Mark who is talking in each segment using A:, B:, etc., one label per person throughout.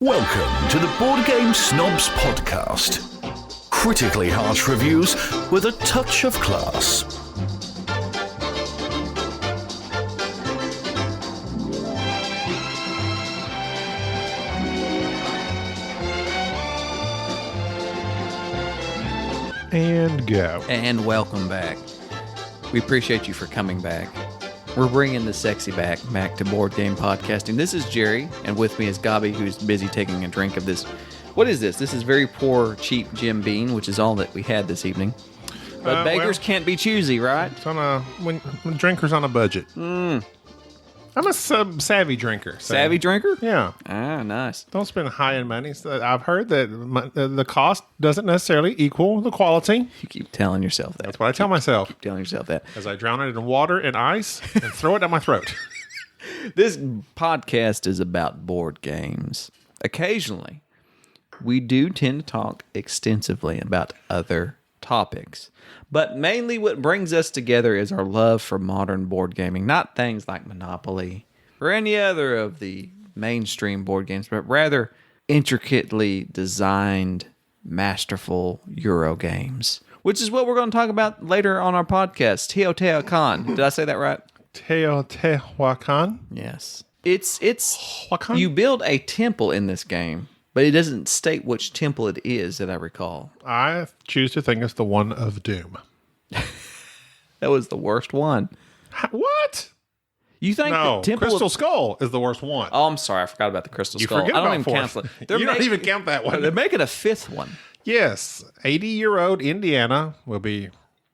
A: Welcome to the Board Game Snobs podcast. Critically harsh reviews with a touch of class.
B: And go.
C: And welcome back. We appreciate you for coming back. We're bringing the sexy back to board game podcasting. This is Jerry, and with me is Gabi, who's busy taking a drink of this. What is this? This is very poor, cheap Jim Beam, which is all that we had this evening. But beggars can't be choosy, right?
B: It's on when drinkers on a budget. I'm a savvy drinker. So.
C: Savvy drinker?
B: Yeah.
C: Ah, nice.
B: Don't spend high-end money. So I've heard that the cost doesn't necessarily equal the quality.
C: You keep telling yourself that.
B: That's what I tell myself.
C: Keep telling yourself that.
B: As I drown it in water and ice and throw it down my throat.
C: This podcast is about board games. Occasionally, we do tend to talk extensively about other topics. But mainly what brings us together is our love for modern board gaming. Not things like Monopoly or any other of the mainstream board games, but rather intricately designed, masterful Euro games. Which is what we're going to talk about later on our podcast. Teotihuacan. Did I say that right?
B: Teotihuacan?
C: Yes. It's
B: Huacan?
C: You build a temple in this game, but it doesn't state which temple it is, that I recall.
B: I choose to think it's the one of doom.
C: That was the worst one.
B: What?
C: You think
B: No,
C: the temple
B: Crystal
C: of...
B: Skull is the worst one.
C: Oh, I'm sorry. I forgot about the Crystal
B: You
C: Skull.
B: forget
C: I don't
B: about
C: even
B: fourth.
C: count it.
B: You don't even count that one.
C: They're making a fifth one.
B: Yes, 80-year-old Indiana will be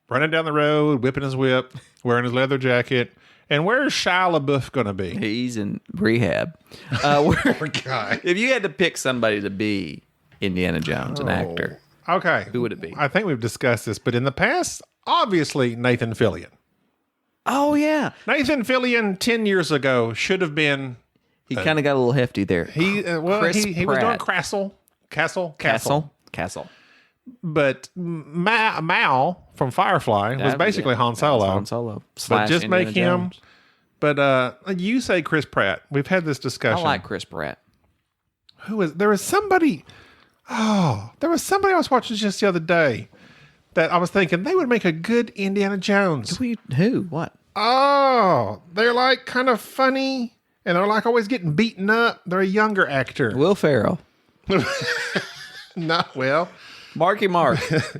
B: running down the road, whipping his whip, wearing his leather jacket. And where's Shia LaBeouf going to be?
C: He's in rehab.
B: Poor guy.
C: If you had to pick somebody to be Indiana Jones, an actor,
B: Okay.
C: who would it be?
B: I think we've discussed this, but in the past, obviously Nathan Fillion.
C: Oh, yeah.
B: Nathan Fillion 10 years ago should have been...
C: He kind of got a little hefty there.
B: He
C: Chris
B: he was doing
C: Pratt.
B: Castle. But Mal from Firefly was basically Han Solo.
C: Han Solo.
B: But just
C: Indiana
B: make him...
C: Jones.
B: But you say Chris Pratt. We've had this
C: I
B: discussion.
C: like Chris Pratt.
B: There was somebody I was watching just the other day that I was thinking they would make a good Indiana Jones.
C: Who? What?
B: Oh, they're like kind of funny and they're like always getting beaten up. They're a younger actor.
C: Will Ferrell.
B: No, well,
C: Marky Mark.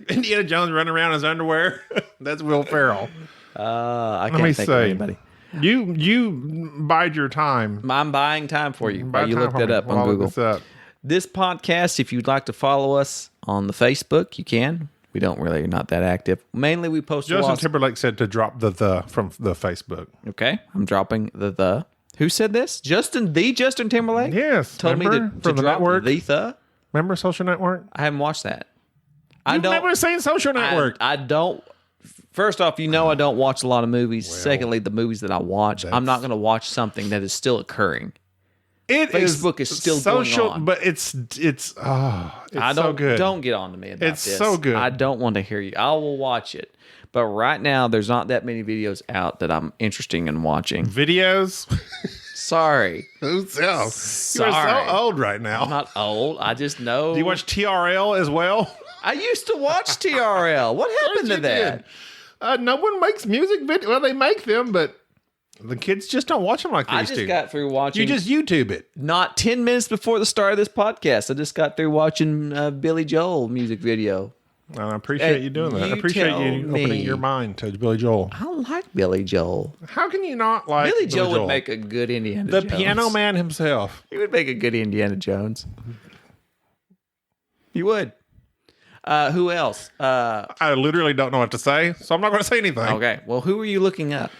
B: Indiana Jones running around in his underwear. That's Will Ferrell.
C: I
B: Let me
C: can't think of
B: say,
C: anybody.
B: you bide your time.
C: I'm buying time for you
B: Buy
C: while you
B: time
C: look
B: for
C: that
B: me
C: up
B: while
C: on
B: I look
C: Google.
B: this up.
C: This podcast, if you'd like to follow us on the Facebook, you can. We don't really, not that active. Mainly we post
B: Justin Timberlake said to drop the from the Facebook.
C: Okay, I'm dropping the. Who said this? Justin Timberlake?
B: Yes,
C: Told me
B: remember?
C: to
B: From the
C: drop
B: network.
C: the.
B: Remember Social Network?
C: I haven't watched that.
B: You've never seen Social Network.
C: I don't. First off, I don't watch a lot of movies. Secondly, the movies that I watch, I'm not going to watch something that is still occurring. Facebook is still
B: social,
C: going on.
B: but it's so good.
C: Don't get on to me about
B: It's
C: this.
B: so good.
C: I don't want to hear you. I will watch it. But right now, there's not that many videos out that I'm interested in watching.
B: Videos.
C: Sorry.
B: Who's else? You're
C: Sorry.
B: so old right now.
C: I'm not old. I just know.
B: Do you watch TRL as well?
C: I used to watch TRL. What happened to
B: you
C: that?
B: did. No one makes music videos. Well, they make them, but the kids just don't watch them like they
C: I
B: used
C: just
B: to.
C: got through watching.
B: You just YouTube it.
C: Not 10 minutes before the start of this podcast. I just got through watching Billy Joel music video.
B: And I appreciate you doing that. I
C: you
B: appreciate
C: tell
B: you
C: me.
B: opening your mind to Billy Joel.
C: I don't like Billy Joel.
B: How can you not like
C: Billy
B: Joel
C: Joel would make a good Indiana
B: the
C: Jones.
B: piano man himself?
C: He would make a good Indiana Jones. He would. Who else?
B: I literally don't know what to say, so I'm not going to say anything.
C: Okay. Well, who are you looking up?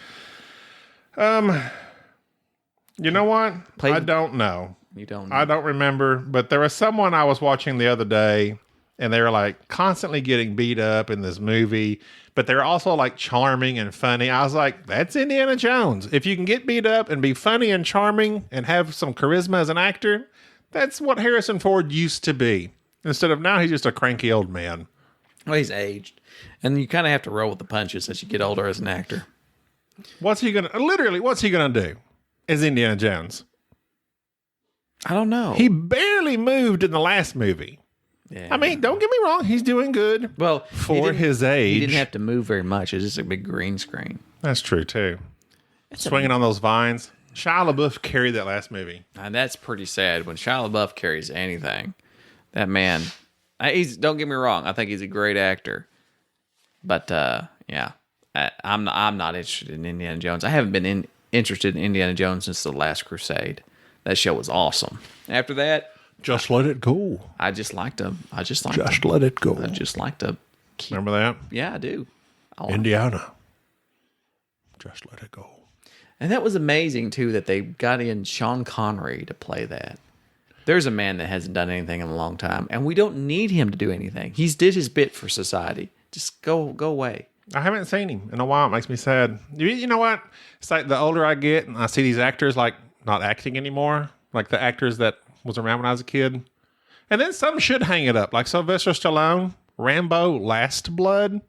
B: You know what? I don't know.
C: You don't know.
B: I don't remember, but there was someone I was watching the other day, and they were like constantly getting beat up in this movie, but they're also like charming and funny. I was like, that's Indiana Jones. If you can get beat up and be funny and charming and have some charisma as an actor, that's what Harrison Ford used to be. Instead of now, he's just a cranky old man.
C: Well, he's aged. And you kind of have to roll with the punches as you get older as an actor.
B: What's he going to do as Indiana Jones?
C: I don't know.
B: He barely moved in the last movie.
C: Yeah.
B: I mean, don't get me wrong. He's doing good.
C: Well,
B: for his age.
C: He didn't have to move very much. It was just a big green screen.
B: That's true, too. Swinging on those vines. Shia LaBeouf carried that last movie.
C: And that's pretty sad. When Shia LaBeouf carries anything, that man, don't get me wrong. I think he's a great actor. But, yeah, I'm not interested in Indiana Jones. I haven't been interested in Indiana Jones since The Last Crusade. That show was awesome. After that,
B: just let it go.
C: I just liked him. Just
B: let it go.
C: I just like to keep.
B: Remember that?
C: Yeah, I do.
B: Indiana. Just let it go.
C: And that was amazing, too, that they got in Sean Connery to play that. There's a man that hasn't done anything in a long time, and we don't need him to do anything. He's did his bit for society. Just go away.
B: I haven't seen him in a while. It makes me sad. You know what? It's like the older I get and I see these actors like not acting anymore, like the actors that was around when I was a kid. And then some should hang it up, like Sylvester Stallone, Rambo, Last Blood.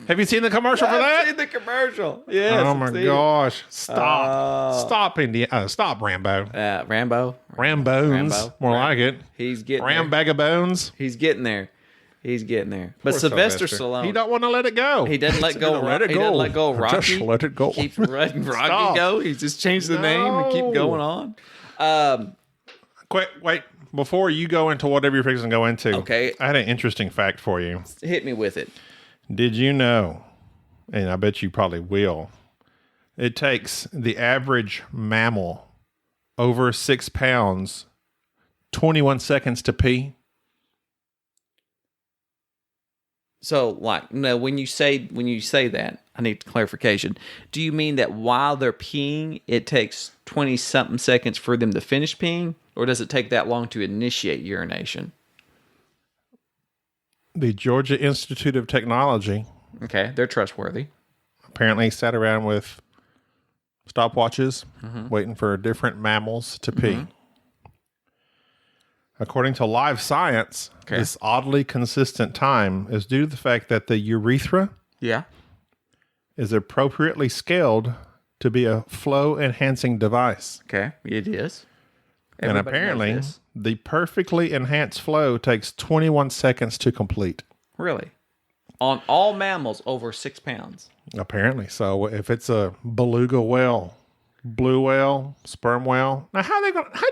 B: Have you seen the commercial for that?
C: I've seen the commercial. Yes.
B: Oh my gosh! Stop Rambo.
C: Rambo.
B: Rambones, more like it.
C: He's getting
B: Bag of Bones.
C: He's getting there. But Sylvester Stallone,
B: he don't want to let it go.
C: He doesn't let go.
B: Let it go.
C: He doesn't let go of Rocky.
B: Just let it go.
C: Keep letting Rocky go. He just changed the name and keep going on.
B: Quick, wait. Before you go into whatever you're fixing to go into,
C: okay,
B: I had an interesting fact for you.
C: Hit me with it.
B: Did you know, and I bet you probably will, it takes the average mammal over 6 pounds 21 seconds to pee?
C: So, like, no, when you say that, I need clarification. Do you mean that while they're peeing, it takes 20-something seconds for them to finish peeing? Or does it take that long to initiate urination?
B: The Georgia Institute of Technology.
C: Okay, they're trustworthy.
B: Apparently sat around with stopwatches waiting for different mammals to pee. According to Live Science, this oddly consistent time is due to the fact that the urethra is appropriately scaled to be a flow-enhancing device.
C: Okay, it is.
B: And apparently, the perfectly enhanced flow takes 21 seconds to complete.
C: Really? On all mammals over 6 pounds?
B: Apparently. So if it's a beluga whale, blue whale, sperm whale, now how do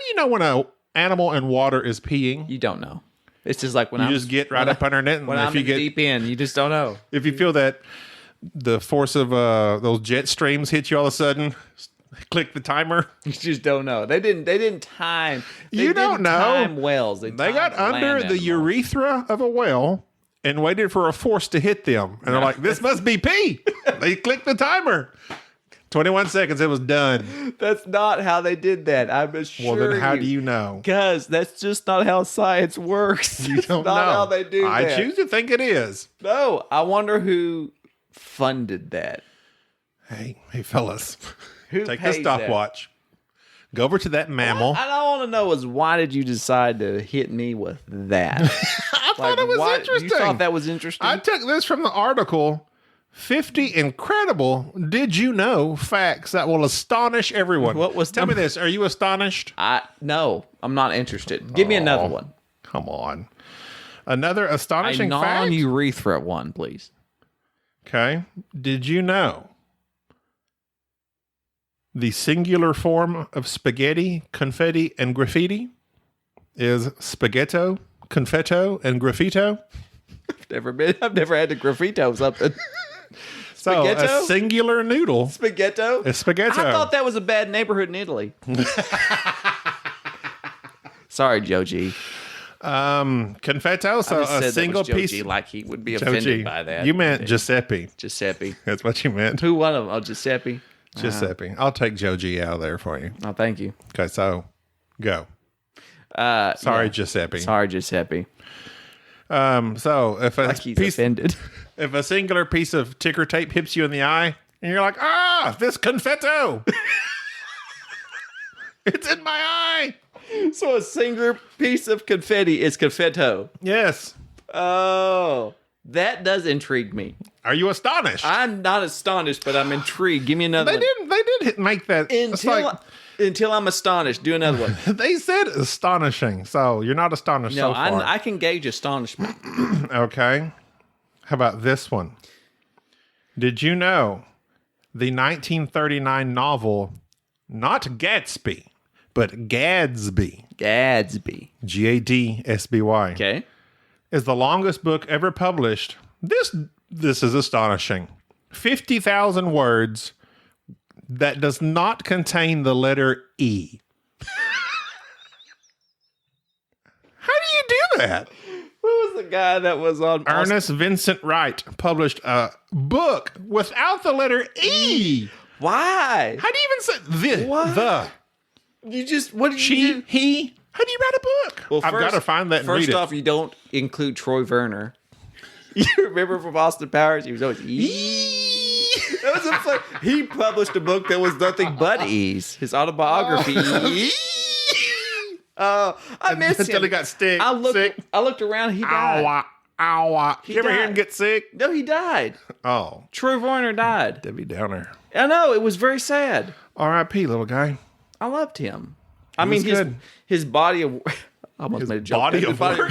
B: you know when an animal in water is peeing?
C: You don't know. It's just like when
B: you just get right up underneath. And
C: when I'm in the deep end, you just don't know.
B: If you feel that the force of those jet streams hit you all of a sudden, click the timer.
C: You just don't know. They didn't time.
B: You don't know.
C: Time whales. They
B: got under the urethra of a whale and waited for a force to hit them. And they're like, this must be pee. They clicked the timer. 21 seconds, it was done.
C: That's not how they did that. I'm sure.
B: Well, then how do you know?
C: Because that's just not how science works.
B: You don't know.
C: Not how they do that.
B: I choose to think it is.
C: No, I wonder who funded that.
B: Hey, fellas.
C: Who
B: take the stopwatch. Go over to that mammal.
C: What I want to know is why did you decide to hit me with that?
B: I thought it was interesting.
C: You thought that was interesting?
B: I took this from the article, 50 incredible did you know facts that will astonish everyone. Tell me this. Are you astonished?
C: No, I'm not interested. Give me another one.
B: Come on. Another astonishing fact?
C: A non-urethra one, please.
B: Okay. Did you know the singular form of spaghetti, confetti, and graffiti is spaghetto, confetto, and graffito?
C: I've never had to graffito something.
B: So a singular noodle.
C: Spaghetto?
B: Is spaghetto.
C: I thought that was a bad neighborhood in Italy. Sorry, Joe G.
B: Confetto, so a single
C: Joe
B: piece.
C: G, like he would be offended by that.
B: You meant Giuseppe.
C: Giuseppe.
B: That's what you meant.
C: Who one of them? Oh, Giuseppe.
B: Giuseppe. I'll take Joe G out of there for you.
C: Oh, thank you.
B: Okay, so go. Sorry, Giuseppe.
C: Sorry, Giuseppe.
B: So if a
C: he's offended.
B: If a singular piece of ticker tape hits you in the eye, and you're like, this confetto. It's in my eye.
C: So a singular piece of confetti is confetto.
B: Yes.
C: Oh, that does intrigue me.
B: Are you astonished?
C: I'm not astonished, but I'm intrigued. Give me another one.
B: They did make that.
C: Until I'm astonished. Do another one.
B: They said astonishing, so you're not astonished
C: No,
B: so far.
C: I can gauge astonishment.
B: Okay. How about this one? Did you know the 1939 novel, not Gatsby, but Gadsby,
C: Gadsby.
B: Gadsby,
C: Okay.
B: is the longest book ever published? This is astonishing. 50,000 words that does not contain the letter E. How do you do that?
C: Who was the guy that was on
B: Ernest Vincent Wright published a book without the letter E.
C: Why?
B: How do you even say
C: What?
B: the?
C: You just what did
B: She,
C: you do?
B: he. How do you write a book?
C: Well,
B: I've got to find that and read
C: First
B: it.
C: off, you don't include Troy Werner. You remember from Austin Powers? He was always That was he published a book that was nothing but E's. His autobiography. I miss him.
B: Until he got sick.
C: I looked around. He died.
B: Ow, ow. You ever hear him
C: died.
B: get sick?
C: No, he died.
B: Oh,
C: Troy Werner died.
B: Debbie Downer.
C: I know. It was very sad.
B: R.I.P. little guy.
C: I loved him.
B: was good.
C: His body of I almost made a joke.
B: body
C: His
B: of work.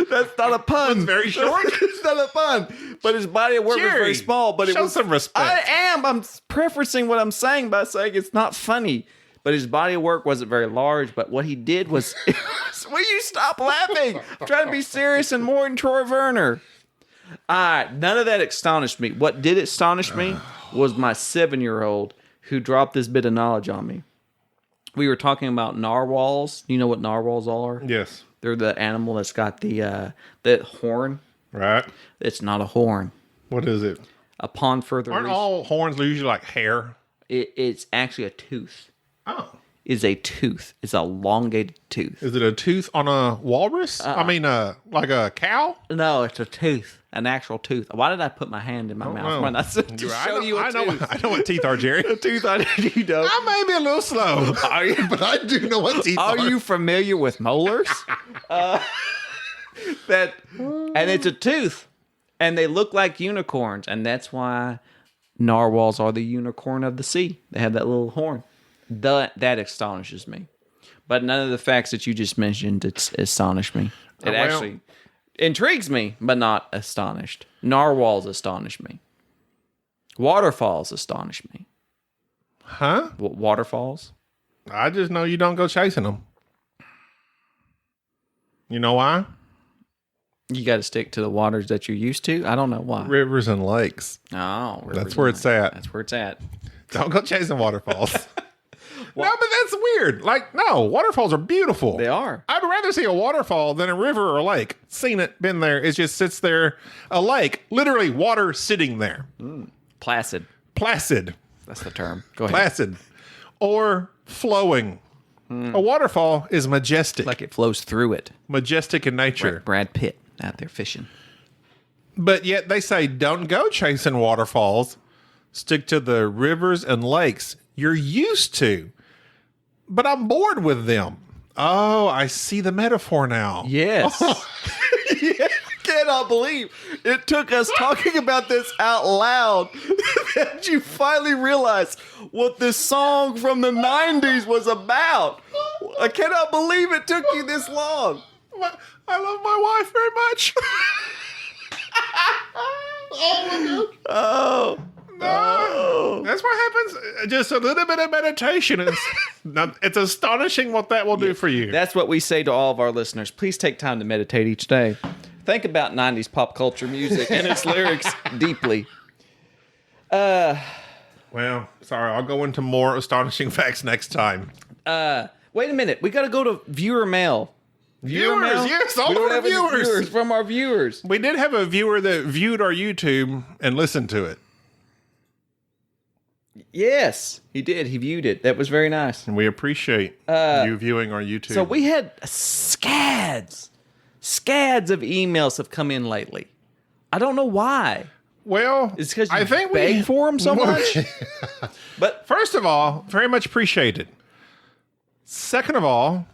C: That's not a pun.
B: It's very short.
C: It's not a pun. But his body of work was
B: Jerry,
C: very small. But it
B: show
C: was
B: some respect.
C: I am. I'm prefacing what I'm saying by saying it's not funny. But his body of work wasn't very large. But what he did was, will you stop laughing? I'm trying to be serious and more than Troy Werner. All right, none of that astonished me. What did astonish me was my 7-year-old who dropped this bit of knowledge on me. We were talking about narwhals. You know what narwhals are?
B: Yes.
C: They're the animal that's got the that horn.
B: Right.
C: It's not a horn.
B: What is it?
C: Upon further
B: Aren't
C: research,
B: all horns usually like hair?
C: it's actually a tooth.
B: Oh.
C: It's a tooth. It's a elongated tooth.
B: Is it a tooth on a walrus? I mean, like a cow?
C: No, it's a tooth. An actual tooth. Why did I put my hand in my mouth?
B: know.
C: Why not to show you a tooth?
B: I know what teeth are, Jerry.
C: A tooth on you know.
B: I may be a little slow, but I do know what teeth are.
C: Are you familiar with molars? And it's a tooth, and they look like unicorns, and that's why narwhals are the unicorn of the sea. They have that little horn. That astonishes me, but none of the facts that you just mentioned astonish me. It actually intrigues me, but not astonished. Narwhals astonish me. Waterfalls astonish me.
B: Huh?
C: Waterfalls?
B: I just know you don't go chasing them. You know why?
C: You got to stick to the waters that you're used to. I don't know why.
B: Rivers and lakes.
C: Oh,
B: That's where it's at.
C: That's where it's at.
B: Don't go chasing waterfalls. No, but that's weird. Like, no, waterfalls are beautiful.
C: They are.
B: I'd rather see a waterfall than a river or a lake. Seen it, been there. It just sits there. A lake, literally water sitting there.
C: Placid.
B: Placid.
C: That's the term. Go ahead.
B: Placid. Or flowing. A waterfall is majestic.
C: Like it flows through it.
B: Majestic in nature.
C: Like Brad Pitt out there fishing.
B: But yet they say don't go chasing waterfalls. Stick to the rivers and lakes you're used to. But I'm bored with them. Oh, I see the metaphor now.
C: Yes. I cannot believe it took us talking about this out loud that you finally realized what this song from the 90s was about. I cannot believe it took you this long.
B: I love my wife very much.
C: Oh.
B: No. That's what happens. Just a little bit of meditation. It's astonishing what that will do for you.
C: That's what we say to all of our listeners. Please take time to meditate each day. Think about 90s pop culture music and its lyrics deeply.
B: Well, sorry. I'll go into more astonishing facts next time.
C: Wait a minute. We got to go to viewer mail.
B: Viewers, yes, all
C: We don't
B: of our
C: have any
B: viewers.
C: from our viewers.
B: We did have a viewer that viewed our YouTube and listened to it.
C: Yes, he did. He viewed it. That was very nice.
B: And we appreciate you viewing our YouTube.
C: So we had scads of emails have come in lately. I don't know why.
B: Well,
C: It's because
B: I
C: you
B: think
C: beg for them so much.
B: But first of all, very much appreciated. Second of all,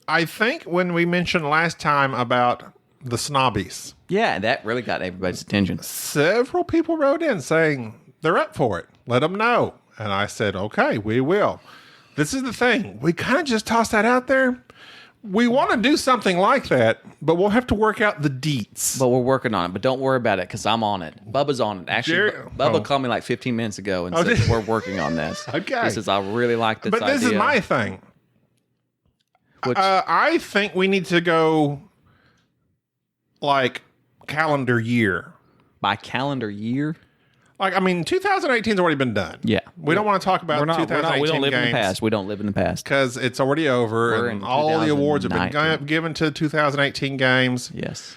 B: I think when we mentioned last time about the snobbies,
C: Yeah, that really got everybody's attention.
B: several people wrote in saying they're up for it. Let them know. And I said, okay, we will. This is the thing. We kind of just toss that out there. We want to do something like that, but we'll have to work out the deets.
C: But we're working on it. But don't worry about it because I'm on it. Bubba's on it. Actually, Bubba called me like 15 minutes ago and said, we're working on this.
B: Okay.
C: He says, I really like this idea.
B: But this is my thing.
C: Which,
B: I think we need to go like calendar year.
C: by calendar year?
B: Like, I mean, 2018's already been done.
C: Yeah.
B: We don't want to talk about 2018
C: we don't live
B: games
C: in the past. We don't live in the past.
B: because it's already over,
C: We're
B: and
C: in
B: all the awards have been
C: 2019.
B: given to 2018 games.
C: Yes.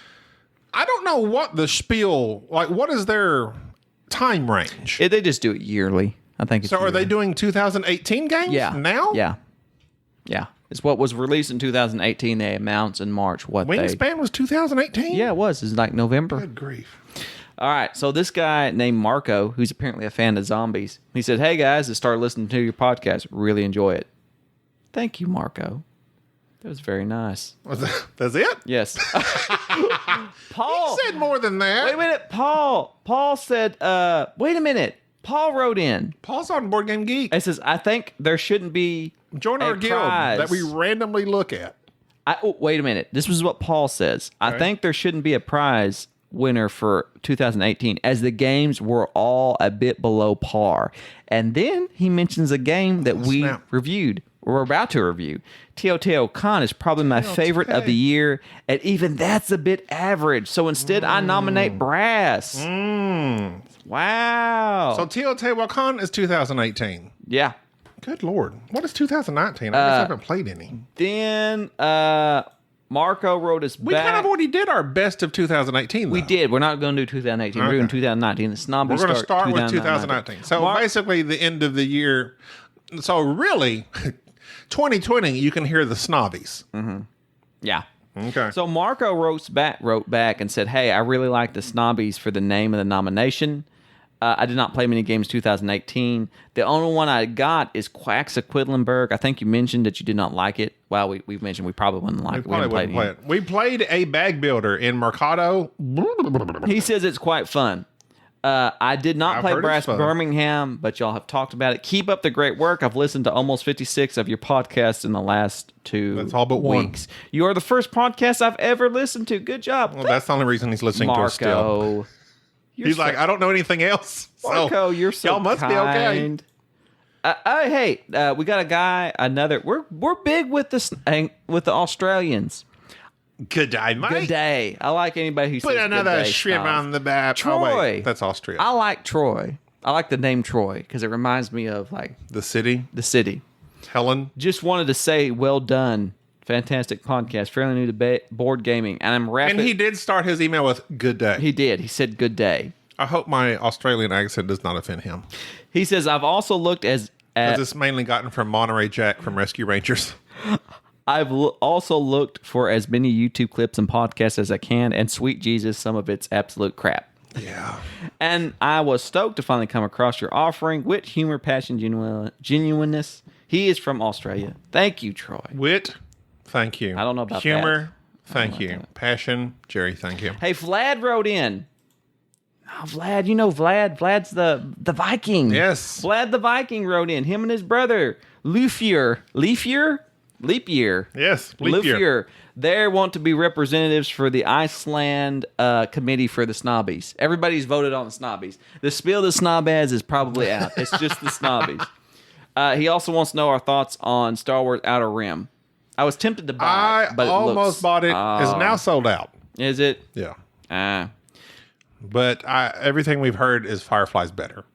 B: I don't know what the spiel, like, what is their time range?
C: They just do it yearly. I think it's
B: So are
C: yearly.
B: they doing 2018 games now?
C: Yeah. Yeah. It's what was released in 2018. They announced in March what they...
B: Wingspan was 2018?
C: Yeah, it was. It's like November.
B: Good grief.
C: All right, so this guy named Marco, who's apparently a fan of zombies, he said, "Hey guys, I started listening to your podcast. Really enjoy it." Thank you, Marco. That was very nice.
B: That's it?
C: Yes. Paul
B: He said more than that.
C: Wait a minute, Paul. Paul said, "Wait a minute." Paul wrote in.
B: Paul's on Board Game Geek.
C: It says, "I think there shouldn't be
B: Join
C: a
B: our guild
C: prize."
B: that we randomly look at.
C: Wait a minute. This was what Paul says.
B: Okay.
C: I think there shouldn't be a prize winner for 2018 as the games were all a bit below par. And then he mentions a game that we
B: snap.
C: reviewed. We're about to review. Teotihuacan is probably my favorite of the year, and even that's a bit average. So instead, I nominate Brass. Wow.
B: So Teotihuacan is 2018.
C: Yeah.
B: Good Lord. What is 2019? I guess I haven't played any.
C: Then Marco wrote us
B: We
C: back.
B: kind of already did our best of 2018, though.
C: We did. We're not going to do 2018. We're
B: Okay.
C: doing 2019. The snobby
B: We're going to start with 2019. So basically the end of the year. So really, 2020, you can hear the snobbies.
C: Yeah.
B: Okay.
C: So Marco wrote back and said, "Hey, I really like the Snobbies for the name of the nomination. I did not play many games 2018. The only one I got is Quacks of Quedlinburg. I think you mentioned that you did not like it. Well, we mentioned we probably wouldn't like it.
B: We probably wouldn't play it. We played a bag builder in Mercado.
C: He says it's quite fun. I did not
B: I've
C: play
B: heard it's
C: Brass
B: fun.
C: Birmingham, but y'all have talked about it. Keep up the great work. I've listened to almost 56 of your podcasts in the last 2
B: That's all but one.
C: weeks. You are the first podcast I've ever listened to. Good job.
B: Well, that's the only reason he's listening to us still.
C: Marco. You're
B: He's
C: so-
B: like, I don't know anything else. So
C: Marco, you're so
B: y'all must be okay.
C: kind. Hey, we got a guy. Another. We're big with the Australians.
B: Good day, mate.
C: Good day. I like anybody who
B: Put
C: says
B: another
C: good day,
B: shrimp
C: Snob.
B: on the back.
C: Troy.
B: Oh, wait, that's Austria.
C: I like Troy. I like the name Troy because it reminds me of like
B: The city.
C: the city.
B: Helen.
C: Just wanted to say, well done. Fantastic podcast. Fairly new to board gaming, and I'm rapid.
B: And he did start his email with good day.
C: He did. He said good day.
B: I hope my Australian accent does not offend him.
C: He says I've also looked
B: Because it's mainly gotten from Monterey Jack from Rescue Rangers.
C: I've also looked for as many YouTube clips and podcasts as I can, and sweet Jesus, some of it's absolute crap.
B: Yeah.
C: And I was stoked to finally come across your offering. Wit, humor, passion, genuineness. He is from Australia. Thank you, Troy.
B: Wit, thank you.
C: I don't know about
B: Humor,
C: that.
B: thank you. Passion, Jerry, thank you.
C: Hey, Vlad wrote in. Oh, Vlad, you know Vlad. Vlad's the Viking.
B: Yes.
C: Vlad the Viking wrote in. Him and his brother, Leap Year.
B: Yes, leap year.
C: They want to be representatives for the Iceland committee for the Snobbies. Everybody's voted on the Snobbies. The spiel the Snob has is probably out. It's just the Snobbies. He also wants to know our thoughts on Star Wars Outer Rim. I was tempted to buy it,
B: I
C: but
B: almost bought it. It's
C: Oh.
B: now sold out.
C: Is it?
B: Yeah. But everything we've heard is Firefly's better.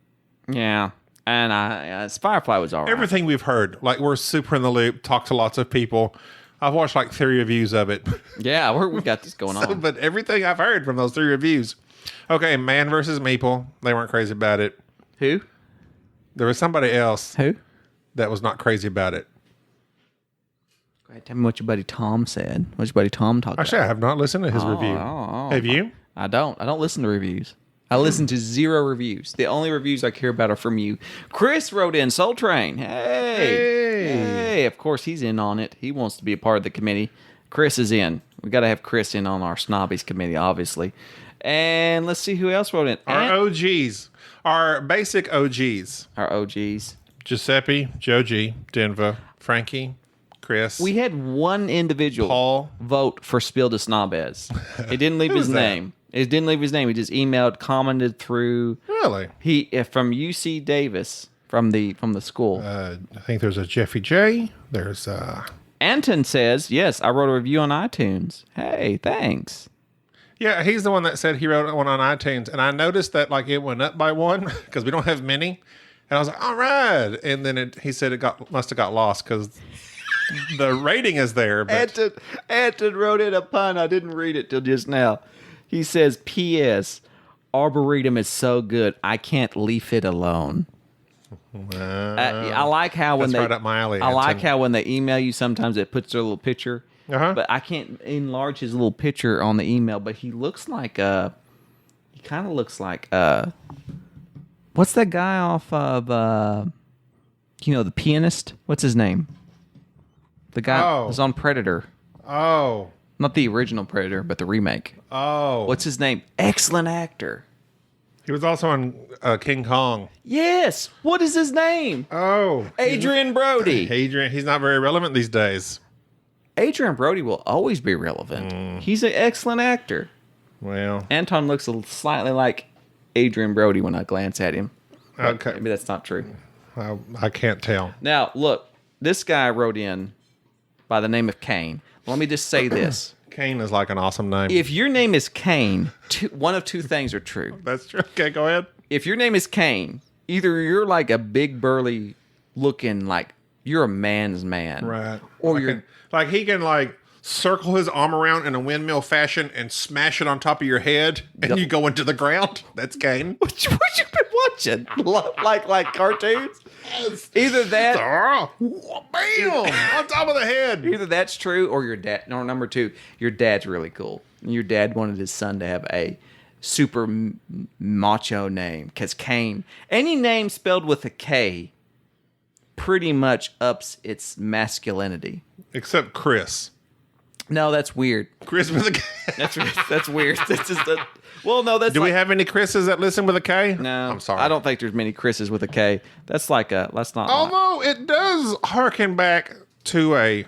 C: Yeah. And Firefly was all right.
B: Everything we've heard, like we're super in the loop, talk to lots of people. I've watched like 3 reviews of it.
C: Yeah, we got this going on.
B: But everything I've heard from those 3 reviews. Okay, Man versus Meeple. They weren't crazy about it.
C: Who?
B: There was somebody else
C: Who?
B: that was not crazy about it.
C: Go ahead, tell me what your buddy Tom said. What your buddy Tom talked
B: Actually, I have not listened to his review. Have you?
C: I don't listen to reviews. I listen to 0 reviews. The only reviews I care about are from you. Chris wrote in Soul Train. Hey. Of course, he's in on it. He wants to be a part of the committee. Chris is in. We got to have Chris in on our Snobbies committee, obviously. And let's see who else wrote in.
B: Our OGs. Our basic OGs.
C: Our OGs.
B: Giuseppe, Joe G, Denver, Frankie, Chris.
C: We had one individual
B: Paul.
C: vote for Spiel des Snobs. He didn't leave his
B: Who's that?
C: name. He didn't leave his name. He just emailed, commented through.
B: Really?
C: He from UC Davis from the school.
B: I think there's a Jeffy J. There's
C: Anton says, "Yes, I wrote a review on iTunes. Hey, thanks."
B: yeah, he's the one that said he wrote one on iTunes, and I noticed that like it went up by one because we don't have many, and I was like, all right, and then he said it must have got lost because the rating is there. But
C: Anton wrote in a pun. I didn't read it till just now. He says, "P.S. Arboretum is so good, I can't leave it alone." I like how when
B: that's
C: they
B: right up my alley,
C: I like
B: Anton.
C: how when they email you, sometimes it puts their little picture.
B: Uh-huh.
C: But I can't enlarge his little picture on the email. But he looks like he kind of looks like what's that guy off of the pianist? What's his name? The guy was on Predator.
B: Oh,
C: Not the original Predator, but the remake.
B: oh,
C: What's his name? Excellent actor.
B: he was also on King Kong.
C: Yes. What is his name?
B: Oh,
C: Adrian Brody.
B: Adrian. He's not very relevant these days.
C: Adrian Brody will always be relevant. He's an excellent actor.
B: Well,
C: Anton looks slightly like Adrian Brody when I glance at him. But
B: okay,
C: maybe that's not true.
B: I can't tell.
C: Now, look, this guy wrote in by the name of Kane. Let me just say this.
B: Kane is like an awesome name.
C: If your name is Kane, one of two things are true.
B: That's true. Okay, go ahead.
C: If your name is Kane, either you're like a big burly looking like you're a man's man.
B: Right.
C: Or
B: Like
C: you're
B: like he can like circle his arm around in a windmill fashion and smash it on top of your head and
C: Yep.
B: you go into the ground. That's Kane.
C: what you been watching? like cartoons? Either that
B: Bam! On top of the head.
C: Either that's true or your dad. No, number two, your dad's really cool. Your dad wanted his son to have a super macho name because Kane, any name spelled with a K, pretty much ups its masculinity.
B: Except Chris.
C: No, that's weird.
B: Chris with a K.
C: That's weird. That's just a, well, no, that's
B: Do
C: like,
B: we have any Chris's that listen with a K?
C: No,
B: I'm sorry.
C: I don't think there's many Chris's with a K. That's like a. That's not.
B: Although it does harken back to a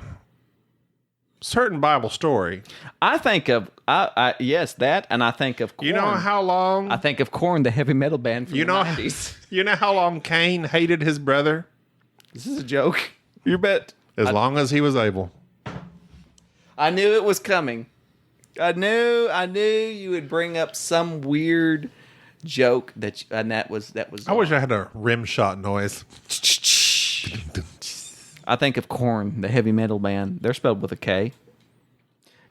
B: certain Bible story.
C: I think of yes that, and I think of Korn.
B: You know how long?
C: I think of Korn, the heavy metal band from
B: you
C: the
B: know.
C: 90s.
B: You know how long Cain hated his brother?
C: This is a joke. You bet.
B: As long as he was able.
C: I knew it was coming. I knew you would bring up some weird joke that was.
B: I wish I had a rim shot noise.
C: I think of Korn, the heavy metal band. They're spelled with a K.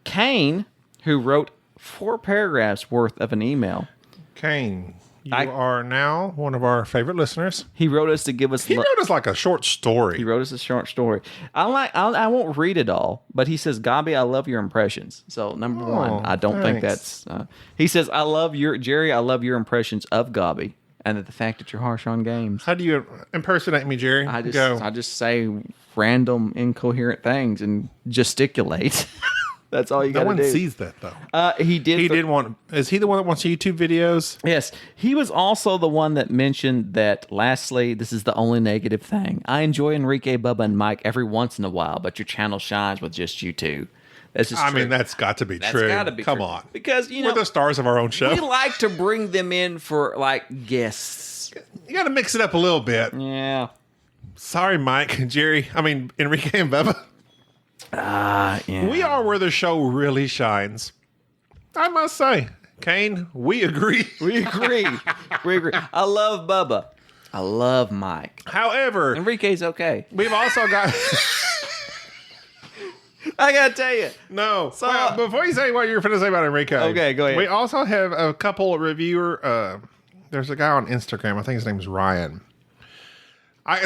C: Kane, who wrote 4 paragraphs worth of an email.
B: Kane, you are now one of our favorite listeners.
C: He wrote us to give us.
B: He wrote us like a short story.
C: He wrote us a short story. I won't read it all, but he says, "Gabi, I love your impressions." So number one, I don't think
B: thanks.
C: that's. He says, "I love your Jerry. I love your impressions of Gabi, and the fact that you're harsh on games."
B: How do you impersonate me, Jerry?
C: I
B: Go.
C: just say random incoherent things and gesticulate. That's all you got
B: No
C: to do.
B: one sees that though.
C: He did.
B: He did want. Is he the one that wants YouTube videos?
C: Yes, he was also the one that mentioned that. Lastly, this is the only negative thing. I enjoy Enrique, Bubba, and Mike every once in a while, but your channel shines with just you two. That's just
B: I
C: true.
B: mean, that's got to be
C: That's
B: true.
C: gotta be
B: Come
C: true.
B: on,
C: Because
B: we're the stars of our own show.
C: we like to bring them in for like guests.
B: You got to mix it up a little bit.
C: Yeah.
B: Sorry, Mike, Jerry. I mean, Enrique and Bubba.
C: Yeah.
B: We are where the show really shines. I must say, Kane, we agree.
C: We agree. We agree. I love Bubba. I love Mike.
B: However,
C: Enrique's okay.
B: we've also got.
C: I gotta tell you.
B: No.
C: So-
B: Well, before you say what you're going to say about Enrique.
C: Okay, go ahead.
B: We also have a couple of reviewer. There's a guy on Instagram. I think his name's Ryan.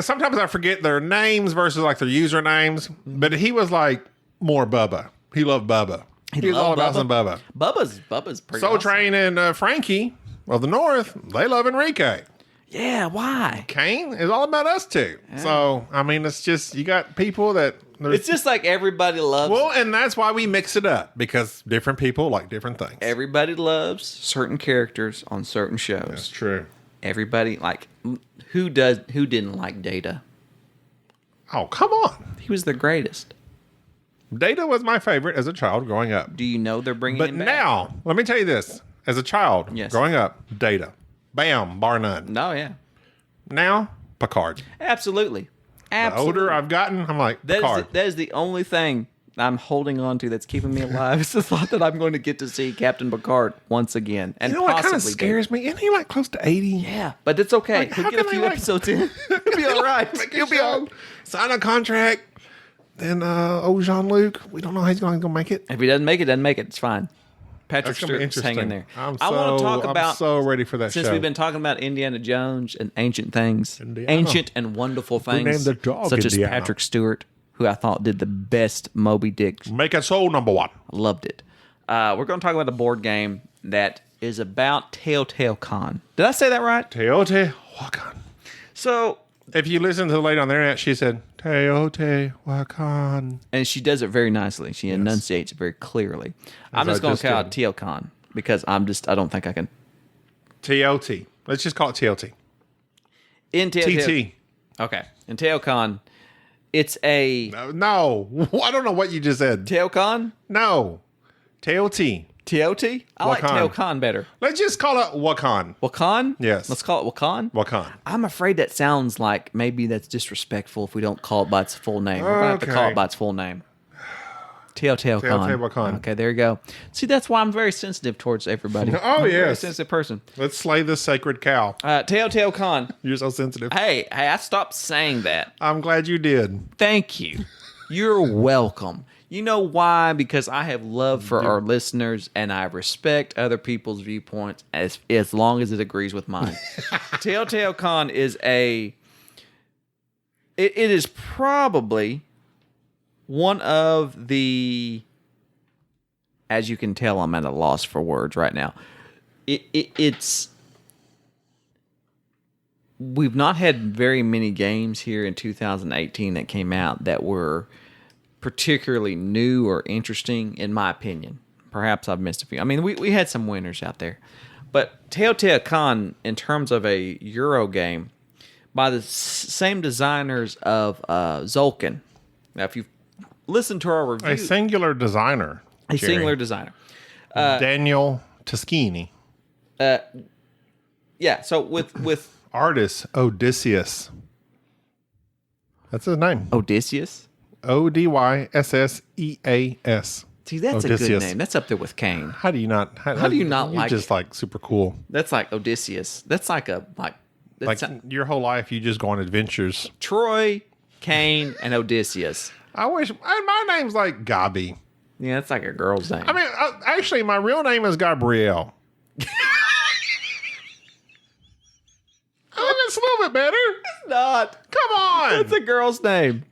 B: Sometimes I forget their names versus like their usernames, but he was like more Bubba. He loved Bubba. He was all
C: loved
B: about
C: Bubba?
B: some Bubba.
C: Bubba's pretty
B: Soul
C: awesome.
B: Train and Frankie of the North, they love Enrique.
C: Yeah, why?
B: Kane is all about us too. So, I mean, it's just, you got people that.
C: It's just like everybody loves.
B: Well, and that's why we mix it up, because different people like different things.
C: Everybody loves certain characters on certain shows.
B: That's true.
C: Everybody, like, who didn't like Data?
B: Oh, come on.
C: He was the greatest.
B: Data was my favorite as a child growing up.
C: Do you know they're bringing
B: But
C: him back?
B: now, let me tell you this. As a child,
C: Yes.
B: growing up, Data. Bam, bar none.
C: No, yeah.
B: Now, Picard.
C: Absolutely.
B: The older I've gotten, I'm like, Picard.
C: That is the only thing I'm holding on to that's keeping me alive. It's the thought that I'm going to get to see Captain Picard once again. And
B: You know what kind of
C: possibly
B: scares me? Isn't he like close to 80?
C: Yeah, but it's okay.
B: Like,
C: He'll
B: how
C: get a
B: can
C: few
B: they, like-
C: episodes in. He'll be all right. He'll be all right.
B: Sign a contract. Then, Jean-Luc, we don't know how he's going to make it.
C: If he doesn't make it, doesn't make it. It's fine. Patrick
B: That's gonna be
C: Stewart's hanging there.
B: I'm
C: I want to talk
B: I'm
C: about,
B: so ready for that
C: since
B: show.
C: we've been talking about Indiana Jones and ancient things,
B: Indiana.
C: ancient and wonderful things,
B: named the dog
C: such
B: Indiana?
C: as Patrick Stewart, who I thought did the best Moby Dick.
B: Make it so number one.
C: Loved it. We're going to talk about a board game that is about Teotihuacan. Did I say that right?
B: Teotihuacan.
C: So,
B: If you listen to the lady on the internet, she said, Teotihuacan.
C: and she does it very nicely. She enunciates it very clearly. I'm
B: I
C: just going
B: just
C: to call it
B: did.
C: Teotihuacan because I don't think I can.
B: TOT. Let's just call it TOT.
C: In
B: TT.
C: Okay. In Teotihuacan, it's a
B: No. I don't know what you just said.
C: Teotihuacan?
B: No. TOT.
C: Teoti? I like
B: Wakan.
C: Teotihuacan better.
B: Let's just call it Wakan.
C: Wakan?
B: Yes.
C: Let's call it Wakan.
B: Wakan.
C: I'm afraid that sounds like maybe that's disrespectful if we don't call it by its full name. We're going to have to call
B: Okay.
C: it by its full name. Teotihuacan.
B: Teotihuacan.
C: Okay, there you go. See, that's why I'm very sensitive towards everybody.
B: Oh,
C: I'm a very
B: yes.
C: sensitive person.
B: Let's slay this sacred cow.
C: Teotihuacan.
B: You're so sensitive.
C: Hey, I stopped saying that.
B: I'm glad you did.
C: Thank you. You're welcome. You know why? Because I have love for our listeners and I respect other people's viewpoints as long as it agrees with mine. Teotihuacan is it is probably one of the, as you can tell, I'm at a loss for words right now. It's we've not had very many games here in 2018 that came out that were particularly new or interesting, in my opinion. Perhaps I've missed a few. I mean, we had some winners out there. But Teotihuacan, in terms of a Euro game, by the same designers of Zolkin. Now, if you've listened to our review...
B: A singular designer.
C: A
B: Jerry.
C: singular designer.
B: Daniel Toschini.
C: Yeah, so with
B: Artist Odysseus. That's his name.
C: Odysseus...
B: Odysseas.
C: See, that's a
B: Odysseus.
C: good name. That's up there with Cain.
B: How do you not?
C: How do you not
B: you're
C: like
B: just
C: it?
B: like super cool.
C: That's like Odysseus. That's like
B: Like your whole life, you just go on adventures.
C: Troy, Cain, and Odysseus.
B: I wish my name's like Gabi.
C: Yeah, that's like a girl's name.
B: I mean, actually, my real name is Gabrielle. Oh, it's a little bit better.
C: not.
B: Come on.
C: It's a girl's name.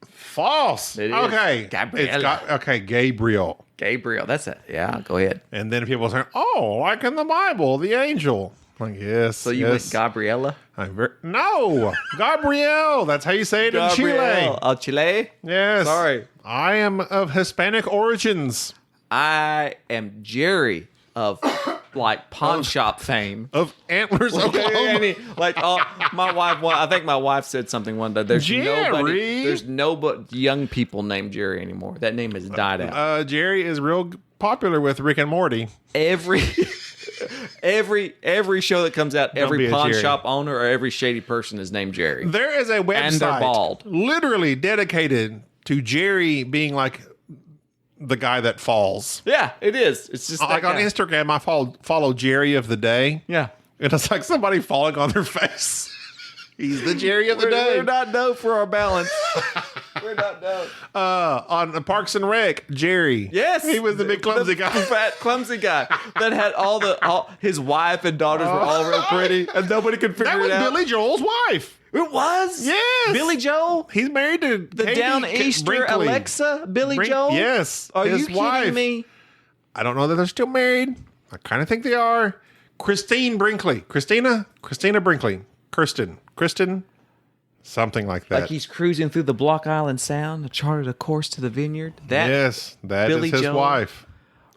B: False.
C: It is.
B: Okay.
C: Gabriella.
B: Okay, Gabriel.
C: Gabriel. That's it. Yeah, go ahead.
B: And then people say, "Oh, like in the Bible, the angel." Like, yes.
C: So you went Gabriella?
B: No, Gabrielle. That's how you say it in Chile.
C: Oh, Chile?
B: Yes.
C: Sorry.
B: I am of Hispanic origins.
C: I am Jerry of like pawn shop fame.
B: Of antlers. Okay.
C: Like my wife. I think my wife said something one day. There's
B: Jerry.
C: There's no but young people named Jerry anymore. That name has died out.
B: Jerry is real popular with Rick and Morty.
C: Every show that comes out,
B: be
C: every
B: a
C: pawn
B: Jerry.
C: shop owner or every shady person is named Jerry.
B: There is a website
C: And they're bald.
B: literally dedicated to Jerry being like the guy that falls.
C: Yeah, it is. It's just
B: Like
C: that
B: on
C: guy.
B: Instagram, I follow Jerry of the day.
C: Yeah.
B: And it's like somebody falling on their face. He's the Jerry of the day.
C: We're not known for our balance. We're not known.
B: On Parks and Rec, Jerry.
C: Yes,
B: He was the big clumsy guy.
C: fat clumsy guy that had all his wife and daughters were all real pretty, and nobody could figure
B: That was
C: it out.
B: Billy Joel's wife.
C: It was.
B: Yes.
C: Billy Joel,
B: He's married to
C: the
B: Katie
C: down Easter
B: Brinkley.
C: Alexa, Billy Joel.
B: Yes.
C: Are
B: his
C: you kidding
B: wife.
C: me?
B: I don't know that they're still married. I kind of think they are. Christine Brinkley. Christina Brinkley. Kristen. Something like that.
C: Like he's cruising through the Block Island Sound, charted a course to the vineyard. That
B: Yes, that
C: Billy
B: is his
C: Joel?
B: wife.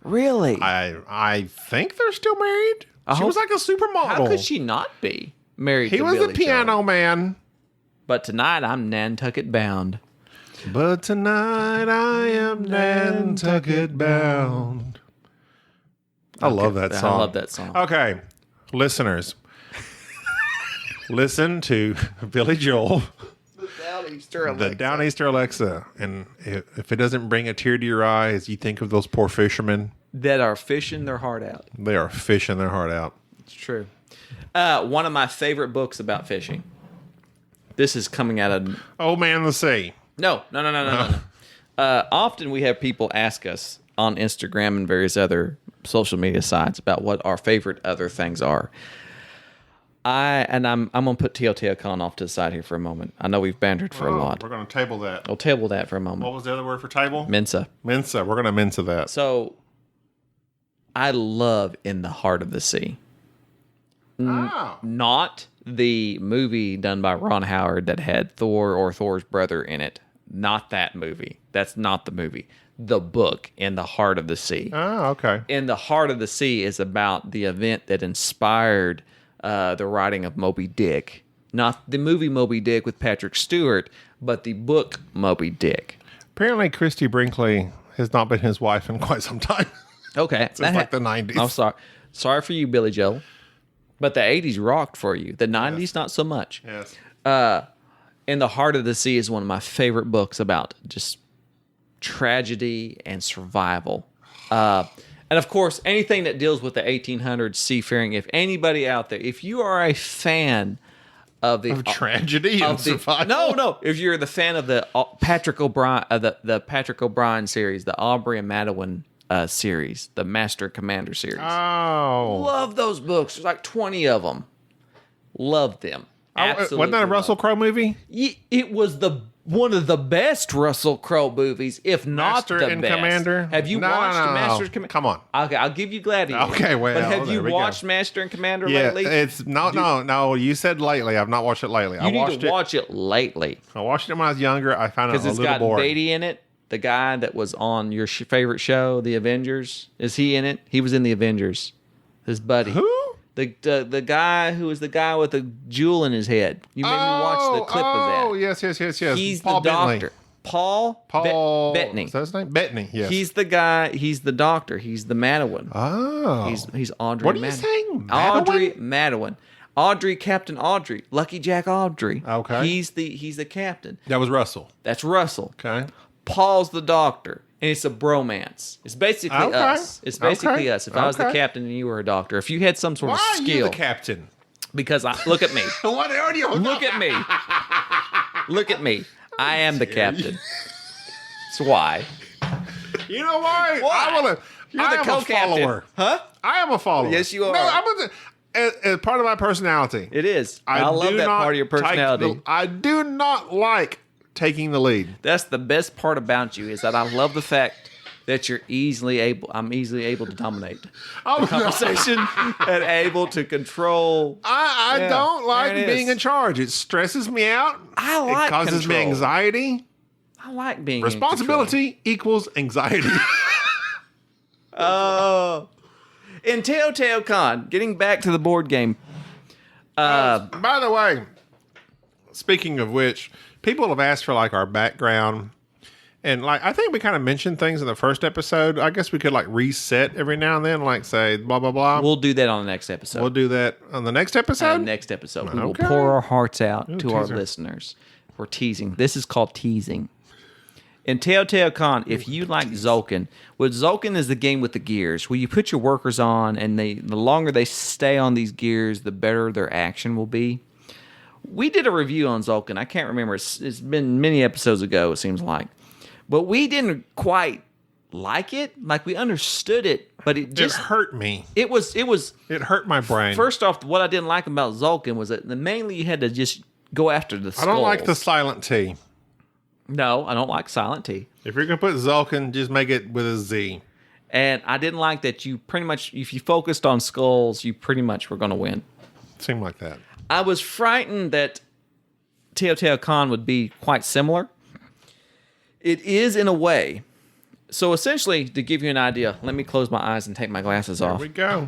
C: really?
B: I think they're still married. She
C: hope-
B: was like a supermodel.
C: How could she not be? married
B: He
C: to
B: was
C: Billy
B: a piano
C: Joel.
B: man.
C: But tonight I'm Nantucket bound.
B: But tonight I am Nantucket bound. I love that song.
C: I love that song.
B: Okay, listeners, listen to Billy Joel, the Downeaster Alexa, and if it doesn't bring a tear to your eye as you think of those poor fishermen,
C: That are fishing their heart out.
B: they are fishing their heart out.
C: It's true. One of my favorite books about fishing. This is coming out of...
B: Old Man of the Sea.
C: No. Often we have people ask us on Instagram and various other social media sites about what our favorite other things are. I'm gonna put Teotihuacan off to the side here for a moment. I know we've bantered for a lot.
B: We're going to table that.
C: I'll table that for a moment.
B: What was the other word for table?
C: Mensa.
B: Mensa. We're going to Mensa that.
C: So I love In the Heart of the Sea.
B: Oh.
C: Not the movie done by Ron Howard that had Thor or Thor's brother in it. Not that movie. That's not the movie. The book, In the Heart of the Sea.
B: Oh, okay.
C: In the Heart of the Sea is about the event that inspired the writing of Moby Dick. Not the movie Moby Dick with Patrick Stewart, but the book Moby Dick.
B: Apparently, Christy Brinkley has not been his wife in quite some time.
C: Okay.
B: Since like the 90s.
C: I'm sorry. Sorry for you, Billy Joel. But the 80s rocked for you. The 90s, not so much.
B: Yes.
C: In the Heart of the Sea is one of my favorite books about just tragedy and survival. And of course, anything that deals with the 1800s seafaring, if anybody out there, if you are a fan of the
B: tragedy and survival.
C: No. If you're the fan of the Patrick O'Brien, the Patrick O'Brien series, the Aubrey and Madeline series, the Master Commander series.
B: Oh.
C: Love those books. There's like 20 of them. Love them. Absolutely.
B: Wasn't that a Russell Crowe movie?
C: It was one of the best Russell Crowe movies, if not
B: Master
C: the
B: and
C: best.
B: Commander?
C: Have you watched Master and Commander?
B: Come on.
C: Okay, I'll give you Gladiator.
B: Okay, well,
C: but have you
B: there we go.
C: watched Master and Commander
B: Yeah,
C: lately?
B: it's no. You said lately. I've not watched it lately.
C: You need to watch it lately
B: I watched it when I was younger. I found it a
C: because it's
B: little
C: got
B: boring.
C: Beatty in it. The guy that was on your favorite show, The Avengers. Is he in it? He was in The Avengers. His buddy.
B: Who?
C: The guy who was the guy with the jewel in his head. You made me watch the clip of that.
B: Oh, yes.
C: He's
B: Paul
C: the
B: Bentley.
C: doctor. Paul Bettany.
B: Is that his name? Bettany, yes.
C: He's the guy. He's the doctor. He's the Madawan.
B: Oh.
C: He's Audrey.
B: What are you saying? Madawan?
C: Audrey Madawan. Audrey, Captain Audrey, Lucky Jack Audrey.
B: Okay.
C: He's the captain.
B: That was Russell.
C: That's Russell.
B: Okay.
C: Paul's the doctor, and it's a bromance. It's basically us. It's basically us. If I was the captain and you were a doctor, if you had some sort of
B: Why
C: skill,
B: are you the captain?
C: because look at me.
B: What are you?
C: Look at me. Look at me. I am the captain. That's why.
B: You know why?
C: Why? You're the co-captain.
B: Follower.
C: Huh?
B: I am a follower.
C: Yes, you are.
B: No, as part of my personality.
C: It is. I love
B: do
C: that
B: not
C: part of your personality.
B: I do not like taking the lead.
C: That's the best part about you is that I love the fact that I'm easily able to dominate the conversation and able to control.
B: I don't like
C: there it
B: being
C: is.
B: in charge. It stresses me out.
C: I like
B: It causes me
C: control.
B: anxiety.
C: I like being
B: Responsibility equals anxiety.
C: Oh. In Teotihuacan, getting back to the board game.
B: By the way, speaking of which, people have asked for like our background. And like I think we kind of mentioned things in the first episode. I guess we could like reset every now and then, like say blah blah blah.
C: We'll do that on the next episode.
B: We'll do that on the next episode.
C: Next episode. We will
B: Okay.
C: pour our hearts out to our
B: teaser.
C: listeners. We're teasing. This is called teasing. In Teotihuacan, if you like Tzolk'in, Tzolk'in is the game with the gears, where you put your workers on, and the longer they stay on these gears, the better their action will be. We did a review on Tzolk'in. I can't remember. It's been many episodes ago, it seems like. But we didn't quite like it. Like, we understood it, but it just...
B: It hurt me.
C: It was...
B: It hurt my brain.
C: First off, what I didn't like about Tzolk'in was that mainly you had to just go after the skulls.
B: I don't like the silent T.
C: No, I don't like Silent T.
B: If you're going to put Tzolk'in, just make it with a Z.
C: And I didn't like that you pretty much, if you focused on skulls, you pretty much were going to win.
B: Seemed like that.
C: I was frightened that Teotihuacan would be quite similar. It is in a way. So essentially, to give you an idea, let me close my eyes and take my glasses
B: There
C: off.
B: we go.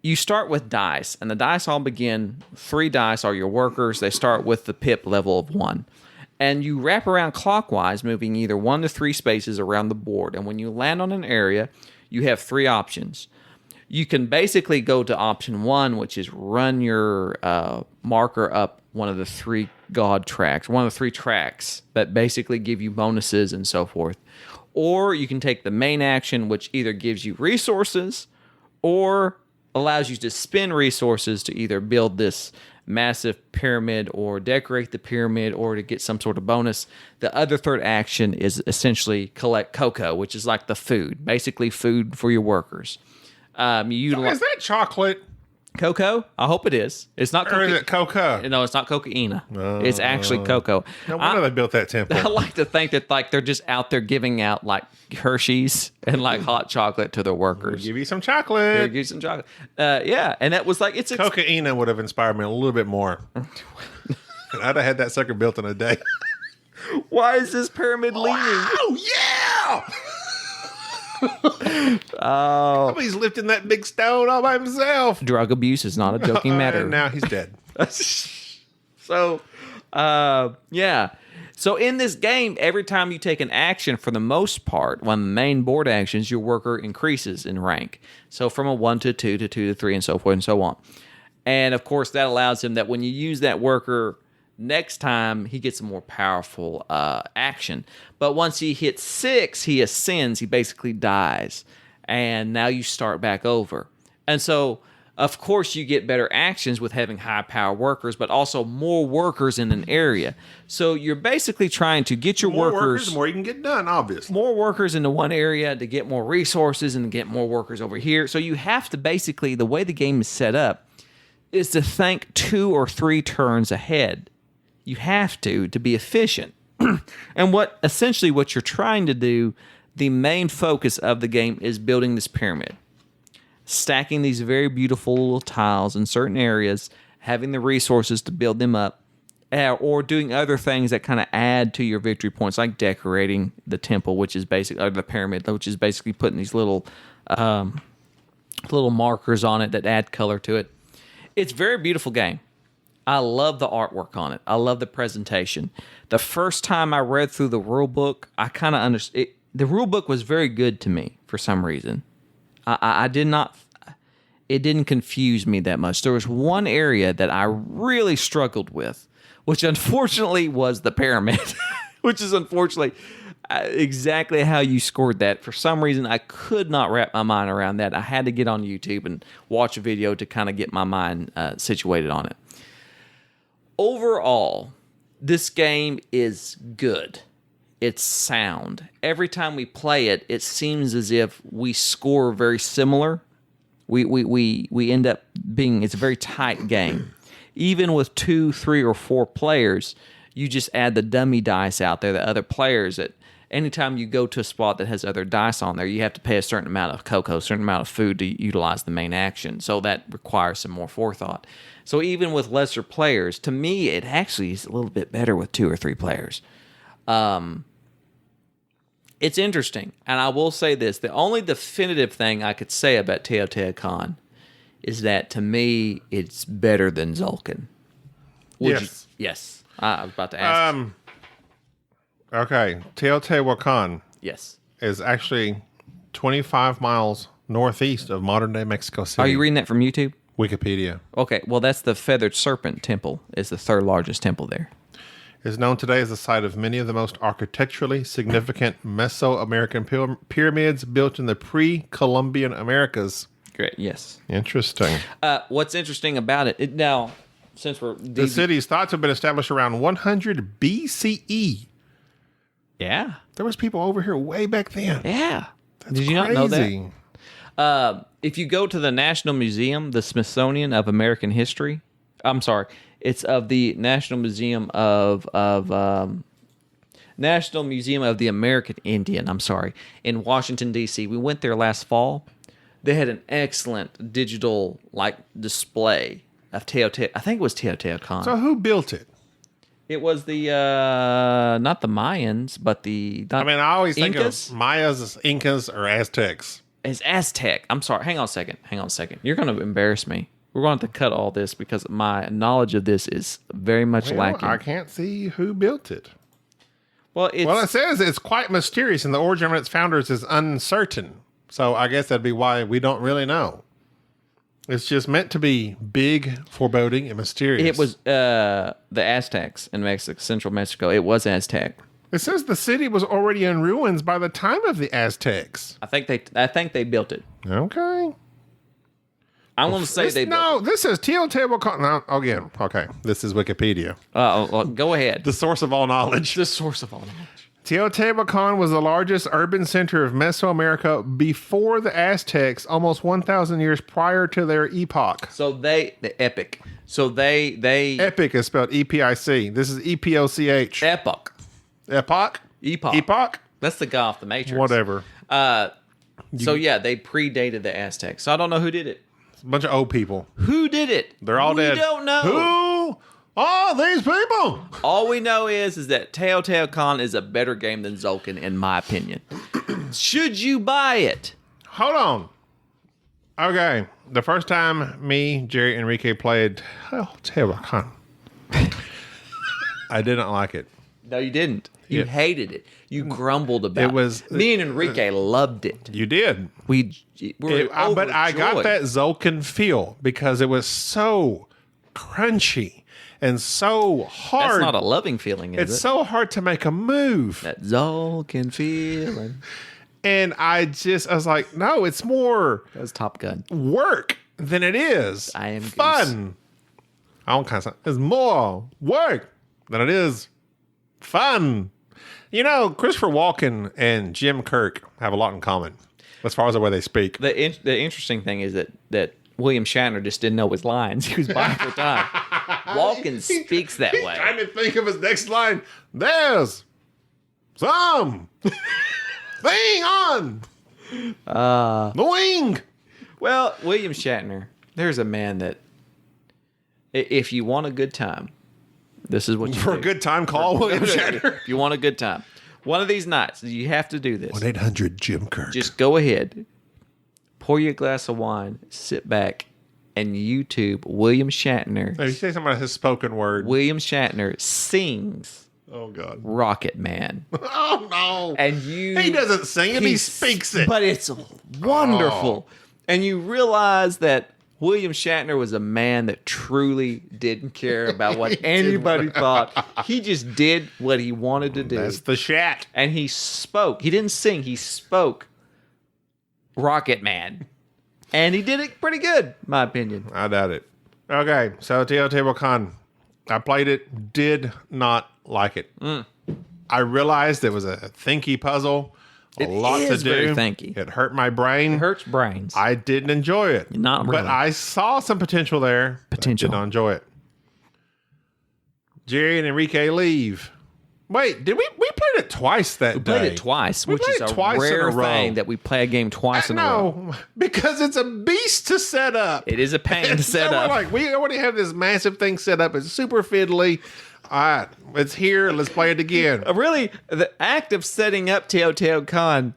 C: you start with dice, and the dice all begin, 3 dice are your workers. They start with the pip level of 1. And you wrap around clockwise, moving either 1 to 3 spaces around the board. And when you land on an area, you have 3 options. You can basically go to option 1, which is run your marker up one of the 3 god tracks, one of the 3 tracks that basically give you bonuses and so forth. Or you can take the main action, which either gives you resources or allows you to spend resources to either build this massive pyramid or decorate the pyramid or to get some sort of bonus. The other third action is essentially collect cocoa, which is like the food, basically food for your workers.
B: Is that chocolate?
C: Cocoa? I hope it is. It's not
B: Or is it cocoa?
C: No, it's not cocaina. It's actually cocoa.
B: No wonder they built that temple.
C: I like to think that like they're just out there giving out like Hershey's and like hot chocolate to their workers.
B: Give you some
C: Here,
B: chocolate.
C: give you some chocolate. Yeah, and that was like it's
B: Cocaina would have inspired me a little bit more. And I'd have had that sucker built in a day.
C: Why is this pyramid leaning?
B: Oh, yeah! Oh, he's lifting that big stone all by himself.
C: Drug abuse is not a joking matter.
B: And now he's dead.
C: So, yeah. So in this game, every time you take an action, for the most part, one of the main board actions, your worker increases in rank. So from a 1 to 2 to 2 to 3 and so forth and so on. And of course, that allows him that when you use that worker next time, he gets a more powerful action. But once he hits 6, he ascends. He basically dies. And now you start back over. And so, of course, you get better actions with having high power workers, but also more workers in an area. So you're basically trying to get your
B: More
C: workers,
B: the more you can get done, obviously.
C: more workers into one area to get more resources and to get more workers over here. So you have to basically, the way the game is set up, is to think 2 or 3 turns ahead. You have to be efficient. And what you're trying to do, the main focus of the game is building this pyramid. Stacking these very beautiful little tiles in certain areas, having the resources to build them up, or doing other things that kind of add to your victory points, like decorating the temple, which is basically, or the pyramid, which is basically putting these little markers on it that add color to it. It's a very beautiful game. I love the artwork on it. I love the presentation. The first time I read through the rule book, I kind of understood. The rule book was very good to me for some reason. I did not. It didn't confuse me that much. There was one area that I really struggled with, which unfortunately was the pyramid, which is unfortunately exactly how you scored that. For some reason, I could not wrap my mind around that. I had to get on YouTube and watch a video to kind of get my mind situated on it. Overall, this game is good. It's sound. Every time we play it, it seems as if we score very similar. We end up being, it's a very tight game. Even with 2, 3, or 4 players, you just add the dummy dice out there, the other players. That anytime you go to a spot that has other dice on there, you have to pay a certain amount of cocoa, a certain amount of food to utilize the main action. So that requires some more forethought. So even with lesser players, to me, it actually is a little bit better with 2 or 3 players. It's interesting. And I will say this. The only definitive thing I could say about Teotihuacan is that, to me, it's better than Zulkan.
B: Yes.
C: Yes. I was about to ask.
B: Okay. Teotihuacan
C: Yes.
B: is actually 25 miles northeast of modern-day Mexico City.
C: Are you reading that from YouTube?
B: Wikipedia.
C: Okay. Well, that's the Feathered Serpent Temple. It's the 3rd largest temple there.
B: Is known today as the site of many of the most architecturally significant Mesoamerican pyramids built in the pre-Columbian Americas.
C: Great. Yes.
B: Interesting.
C: What's interesting about it now, since we're
B: The city is thought to have been established around 100 BCE.
C: Yeah.
B: There was people over here way back then.
C: Yeah.
B: That's
C: Did you not know
B: crazy.
C: that? If you go to the National Museum, the Smithsonian of American History, I'm sorry, it's of the National Museum of National Museum of the American Indian, I'm sorry, in Washington, D.C. We went there last fall. They had an excellent digital display of Teotihuacan. I think it was Teotihuacan.
B: So who built it?
C: It was the not the Mayans, but the
B: I always think
C: Incas?
B: of Mayas, Incas, or Aztecs.
C: Is Aztec. I'm sorry. Hang on a second. You're going to embarrass me. We're going to have to cut all this because my knowledge of this is very much lacking.
B: I can't see who built it.
C: Well,
B: it says it's quite mysterious and the origin of its founders is uncertain. So I guess that'd be why we don't really know. It's just meant to be big, foreboding, and mysterious.
C: It was the Aztecs in Mexico, central Mexico. It was Aztec.
B: It says the city was already in ruins by the time of the Aztecs.
C: I think they built it.
B: Okay.
C: I'm going to say they built it.
B: No, this is Teotihuacan. No, again, okay. This is Wikipedia.
C: Well, go ahead.
B: The source of all knowledge.
C: The source of all knowledge.
B: Teotihuacan was the largest urban center of Mesoamerica before the Aztecs, almost 1,000 years prior to their epoch.
C: So the epic. So they
B: Epic is spelled E-P-I-C. This is E-P-O-C-H.
C: epoch.
B: Epoch? Epoch?
C: That's the guy off the Matrix.
B: Whatever.
C: So yeah, they predated the Aztecs. So I don't know who did it.
B: It's a bunch of old people.
C: Who did it?
B: They're all dead.
C: We don't know.
B: Who are these people?
C: All we know is that Teotihuacan is a better game than Tzolk'in, in my opinion. Should you buy it?
B: Hold on. Okay. The first time me, Jerry, and Enrique played Teotihuacan, I didn't like it.
C: No, you didn't. You hated it. You grumbled about it.
B: It was
C: me and Enrique loved it.
B: You did.
C: We were
B: but I got that Tzolk'in feel because it was so crunchy and so hard.
C: That's not a loving feeling, is it?
B: It's so hard to make a move.
C: That Tzolk'in feeling.
B: And I was like, no, it's more
C: That's Top Gun.
B: work than it is
C: I am
B: fun. I don't kind of. It's more work than it is fun. You know, Christopher Walken and Jim Kirk have a lot in common as far as the way they speak.
C: The interesting thing is that William Shatner just didn't know his lines. He was buying for time. Walken speaks that way.
B: Trying to think of his next line. There's some thing on the wing.
C: Well, William Shatner, there's a man that if you want a good time, this is what you
B: For
C: do.
B: a good time, call William Shatner.
C: If you want a good time. One of these nights, you have to do this.
B: 1-800-JIM-KIRK.
C: Just go ahead, pour you a glass of wine, sit back, and YouTube William Shatner.
B: Hey, you say something about his spoken word.
C: William Shatner sings
B: Oh, God.
C: Rocket Man.
B: Oh, no.
C: And he
B: doesn't sing it, he speaks it.
C: But it's wonderful. And you realize that William Shatner was a man that truly didn't care about what anybody thought. He just did what he wanted to do.
B: That's the Shat.
C: And he spoke. He didn't sing. He spoke Rocket Man. And he did it pretty good, in my opinion.
B: I doubt it. Okay, so Teotihuacan. I played it, did not like it. I realized it was a thinky puzzle. A lot to do.
C: Very thinky.
B: It hurt my brain.
C: It hurts brains.
B: I didn't enjoy it.
C: Not really.
B: But I saw some potential there.
C: Potential.
B: I did not enjoy it. Jerry and Enrique leave. Wait, did we played it twice that
C: we
B: day?
C: played it twice,
B: We
C: which
B: played
C: is
B: it
C: a
B: twice in
C: rare
B: a row.
C: thing that we play a game twice in a row.
B: No, because it's a beast to set up.
C: It is a pain to
B: And
C: set
B: so
C: up.
B: we're like, we already have this massive thing set up. It's super fiddly. All right, it's here. Let's play it again.
C: Really, the act of setting up Teotihuacan,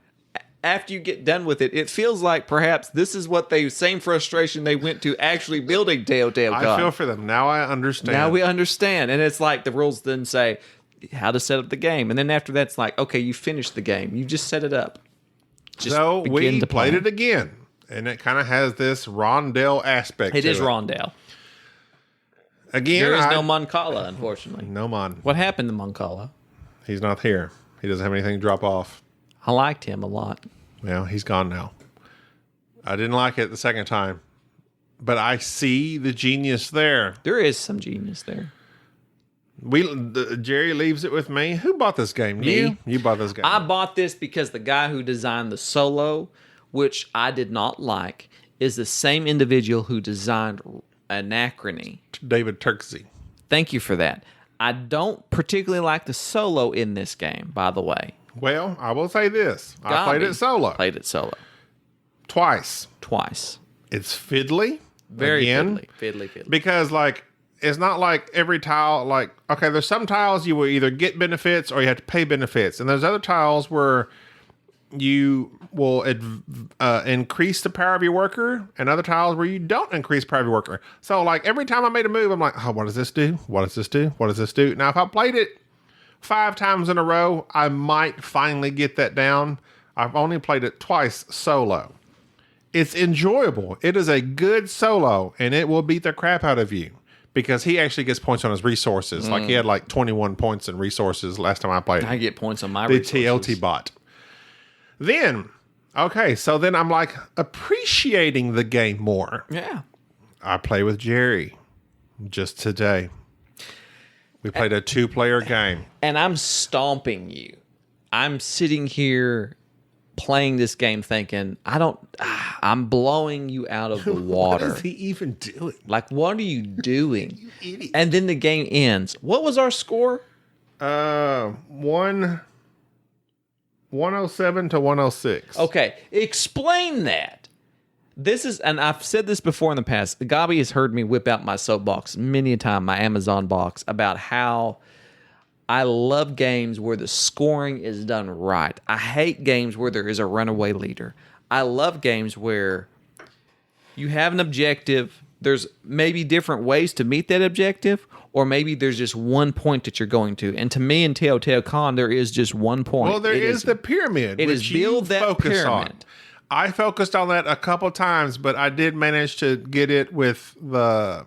C: after you get done with it, it feels like perhaps this is what same frustration they went to actually building Teotihuacan.
B: I feel for them. Now I understand.
C: Now we understand. And it's like the rules then say how to set up the game. And then after that's like, okay, you finished the game. You just set it up. Just
B: so
C: begin
B: we
C: to play.
B: played it again. And it kind of has this rondelle aspect
C: It
B: to
C: is Rondell.
B: Again,
C: There is no Moncala, unfortunately.
B: No Mon.
C: What happened to Moncala?
B: He's not here. He doesn't have anything to drop off.
C: I liked him a lot.
B: Well, he's gone now. I didn't like it the second time. But I see the genius there.
C: There is some genius there.
B: Jerry leaves it with me. Who bought this game?
C: Me.
B: You bought this game.
C: I bought this because the guy who designed the Solo, which I did not like, is the same individual who designed Anachrony.
B: David Turksey.
C: Thank you for that. I don't particularly like the Solo in this game, by the way.
B: Well, I will say this. I
C: Got
B: played
C: me.
B: it solo.
C: Played it solo.
B: Twice.
C: Twice.
B: It's fiddly.
C: Very
B: again,
C: fiddly.
B: Because, like, it's not like every tile, like, okay, there's some tiles you will either get benefits or you have to pay benefits. And there's other tiles where you will increase the power of your worker, and other tiles where you don't increase the power of your worker. So, like, every time I made a move, I'm like, oh, what does this do? What does this do? What does this do? Now, if I played it 5 times in a row, I might finally get that down. I've only played it twice solo. It's enjoyable. It is a good solo, and it will beat the crap out of you because he actually gets points on his resources. Like, he had like 21 points in resources last time I played.
C: I get points on my
B: the
C: resources.
B: TLT bot. Then, okay, so then I'm like appreciating the game more.
C: Yeah.
B: I play with Jerry just today. We played a 2-player game.
C: And I'm stomping you. I'm sitting here playing this game thinking, I'm blowing you out of the water.
B: What is he even doing?
C: Like, what are you doing?
B: You idiot.
C: And then the game ends. What was our score?
B: 107 to 106.
C: Okay, explain that. This is, and I've said this before in the past. Gabi has heard me whip out my soapbox many a time, my Amazon box, about how I love games where the scoring is done right. I hate games where there is a runaway leader. I love games where you have an objective. There's maybe different ways to meet that objective, or maybe there's just one point that you're going to. And to me in Teotihuacan, there is just one point.
B: Well, there is the pyramid.
C: It
B: which
C: is build that
B: focus on.
C: pyramid.
B: I focused on that a couple times, but I did manage to get it with the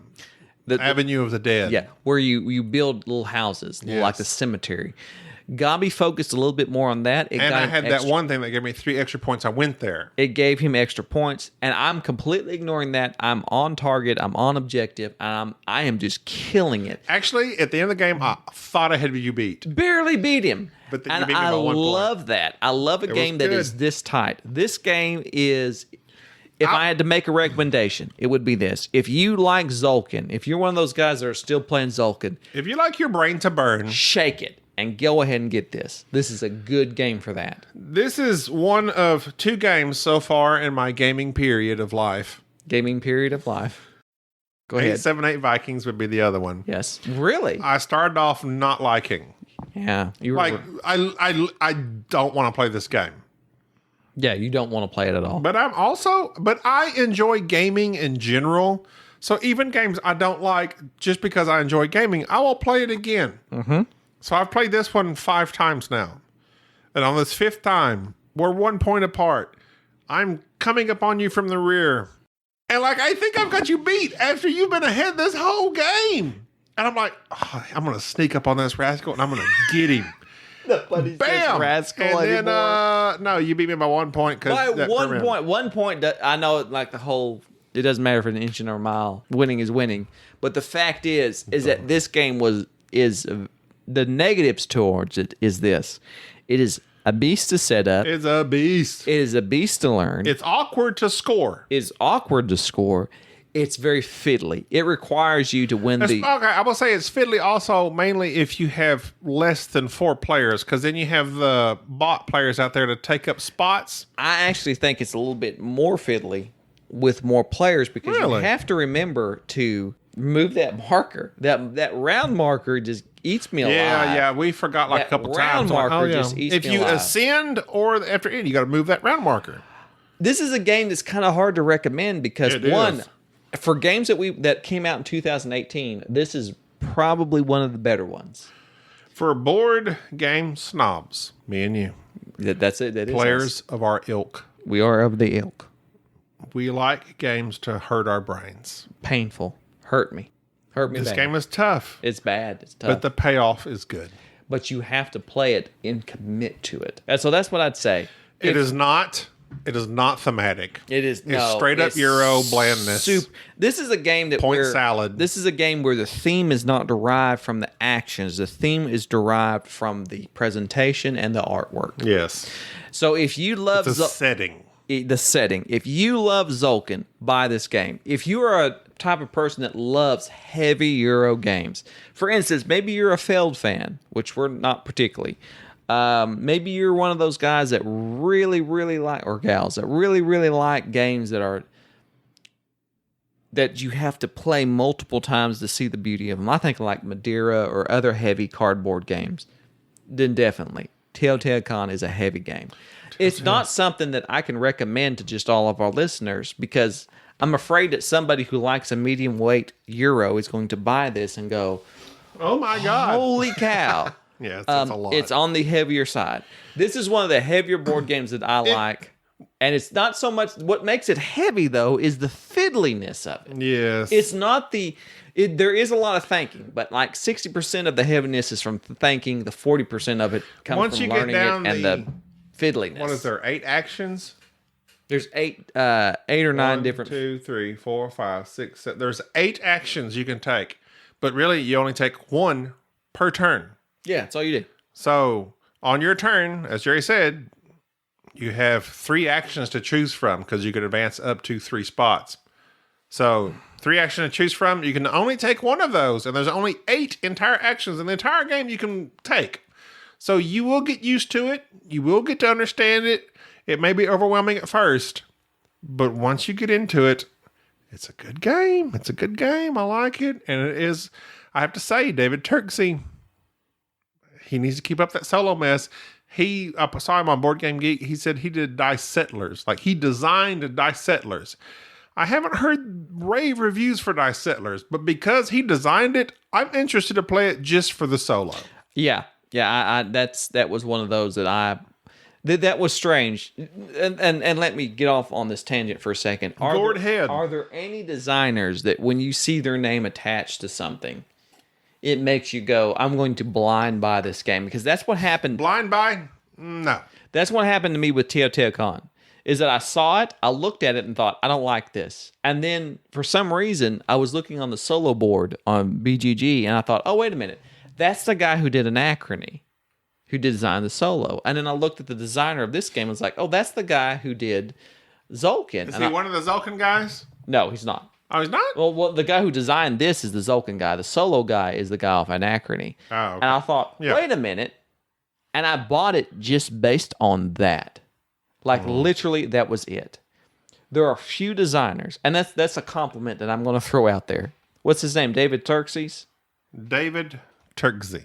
B: Avenue of the Dead.
C: Yeah, where you build little houses, like a cemetery. Gabi focused a little bit more on that.
B: And I had that one thing that gave me 3 extra points. I went there.
C: It gave him extra points, and I'm completely ignoring that. I'm on target. I'm on objective, and I am just killing it.
B: Actually, at the end of the game, I thought I had you beat.
C: Barely beat him.
B: But then you
C: and
B: beat me by 1 point.
C: I love that. I love a game that is this tight. This game is... If I had to make a recommendation, it would be this. If you like Zolkin, if you're one of those guys that are still playing Zolkin,
B: if you like your brain to burn,
C: shake it and go ahead and get this. This is a good game for that.
B: This is one of 2 games so far in my gaming period of life.
C: Gaming period of life. Go ahead.
B: 878 Vikings would be the other one.
C: Yes. Really?
B: I started off not liking.
C: Yeah. You were,
B: Like, I don't want to play this game.
C: yeah, you don't want to play it at all.
B: But I enjoy gaming in general. So even games I don't like, just because I enjoy gaming, I will play it again. Mm-hmm. So I've played this one 5 times now. And on this 5th time, we're 1 point apart. I'm coming up on you from the rear. And like, I think I've got you beat after you've been ahead this whole game. And I'm like, oh, I'm going to sneak up on this rascal and I'm going to get him. Bam!
C: Rascal
B: and then, no, you beat me by 1 point.
C: By 1 point. 1 point, I know, like the whole, it doesn't matter if it's an inch or a mile. Winning is winning. But the fact is that this game is the negatives towards it is this. It is a beast to set up.
B: It's a beast.
C: It is a beast to learn.
B: It's awkward to score.
C: It's awkward to score. It's very fiddly. It requires you to win
B: Okay, I will say it's fiddly also mainly if you have less than 4 players, because then you have the bot players out there to take up spots.
C: I actually think it's a little bit more fiddly with more players because you have to remember to move that marker. That round marker just eats me alive.
B: Yeah, we forgot like a couple times.
C: Round marker just eats me alive.
B: If you ascend or after end, you got to move that round marker.
C: This is a game that's kind of hard to recommend because for games that came out in 2018, this is probably one of the better ones.
B: For board game snobs, me and you.
C: That's it. That
B: Players
C: is
B: of our ilk.
C: We are of the ilk.
B: We like games to hurt our brains.
C: Painful. Hurt me.
B: This game is tough.
C: It's bad. It's tough.
B: But the payoff is good.
C: But you have to play it and commit to it. And so that's what I'd say.
B: It is not thematic.
C: It's
B: straight up Euro blandness.
C: This is a game that
B: salad.
C: This is a game where the theme is not derived from the actions. The theme is derived from the presentation and the artwork.
B: Yes.
C: So if you love
B: the setting.
C: The setting. If you love Zolkin, buy this game. If you are a type of person that loves heavy Euro games, for instance, maybe you're a Feld fan, which we're not particularly. Maybe you're one of those guys that really, really like, or gals that really, really like games that you have to play multiple times to see the beauty of them. I think like Madeira or other heavy cardboard games. Then definitely Teotihuacan is a heavy game. It's not something that I can recommend to just all of our listeners because I'm afraid that somebody who likes a medium weight Euro is going to buy this and go,
B: Oh my God.
C: holy cow.
B: Yeah, it's a lot.
C: It's on the heavier side. This is one of the heavier board games that I like. And it's not so much, what makes it heavy though is the fiddliness of it.
B: Yes.
C: It's not there is a lot of thinking, but like 60% of the heaviness is from thinking, the 40% of it comes from learning it and the fiddliness.
B: What is there, 8 actions?
C: There's eight or nine
B: 1,
C: different.
B: 2, 3, 4, 5, 6, 7. There's 8 actions you can take, but really you only take 1 per turn.
C: Yeah, that's all you do.
B: So on your turn, as Jerry said, you have 3 actions to choose from because you can advance up to 3 spots. So 3 actions to choose from. You can only take 1 of those, and there's only 8 entire actions in the entire game you can take. So you will get used to it. You will get to understand it. It may be overwhelming at first, but once you get into it, it's a good game. It's a good game. I like it. And it is, I have to say, David Turksey, he needs to keep up that solo mess. I saw him on Board Game Geek. He said he did Dice Settlers. Like he designed Dice Settlers. I haven't heard rave reviews for Dice Settlers, but because he designed it, I'm interested to play it just for the solo.
C: Yeah. That was one of those that was strange. And let me get off on this tangent for a second.
B: Go ahead.
C: Are there any designers that when you see their name attached to something, it makes you go, I'm going to blind buy this game? Because that's what happened.
B: Blind buy? No.
C: That's what happened to me with Teotihuacan. Is that I saw it, I looked at it and thought, I don't like this. And then for some reason, I was looking on the solo board on BGG and I thought, oh, wait a minute. That's the guy who did Anachrony, who did design the solo. And then I looked at the designer of this game and was like, oh, that's the guy who did Zolkin.
B: Is he one of the Zolkin guys?
C: No, he's not.
B: Oh, he's not?
C: Well, the guy who designed this is the Zolkin guy. The solo guy is the guy off Anachrony.
B: Oh, okay.
C: And I thought, wait a minute. And I bought it just based on that. Like, literally, that was it. There are a few designers, and that's a compliment that I'm going to throw out there. What's his name? David Turksey?
B: David Turksey.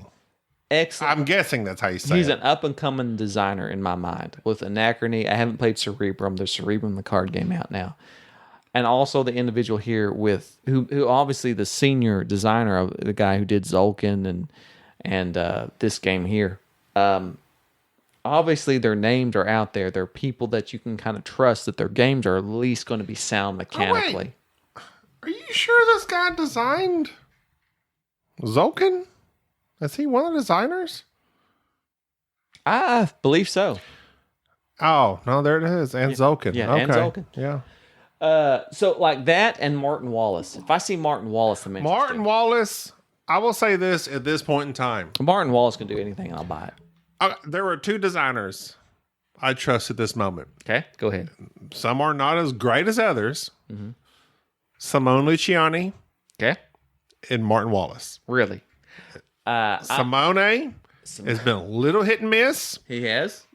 C: Excellent.
B: I'm guessing that's how you say
C: He's
B: it.
C: an up-and-coming designer in my mind. With Anachrony, I haven't played Cerebrum. There's Cerebrum, the card game, out now. And also the individual here with who obviously the senior designer of the guy who did Zolkin and this game here. Obviously their names are out there. They're people that you can kind of trust that their games are at least going to be sound mechanically.
B: Oh, are you sure this guy designed Zolkin? Is he one of the designers?
C: I believe so.
B: Oh, no, there it is. And Zolkin.
C: Yeah,
B: okay.
C: and Zolkin.
B: Yeah.
C: So like that and Martin Wallace. If I see Martin Wallace, I'm interested.
B: Martin Wallace, I will say this at this point in time.
C: Martin Wallace can do anything and I'll buy it.
B: There were 2 designers I trust at this moment.
C: Okay, go ahead.
B: Some are not as great as others. Mm-hmm. Simone Luciani
C: Okay.
B: and Martin Wallace.
C: Really?
B: Simone has been a little hit and miss.
C: He has?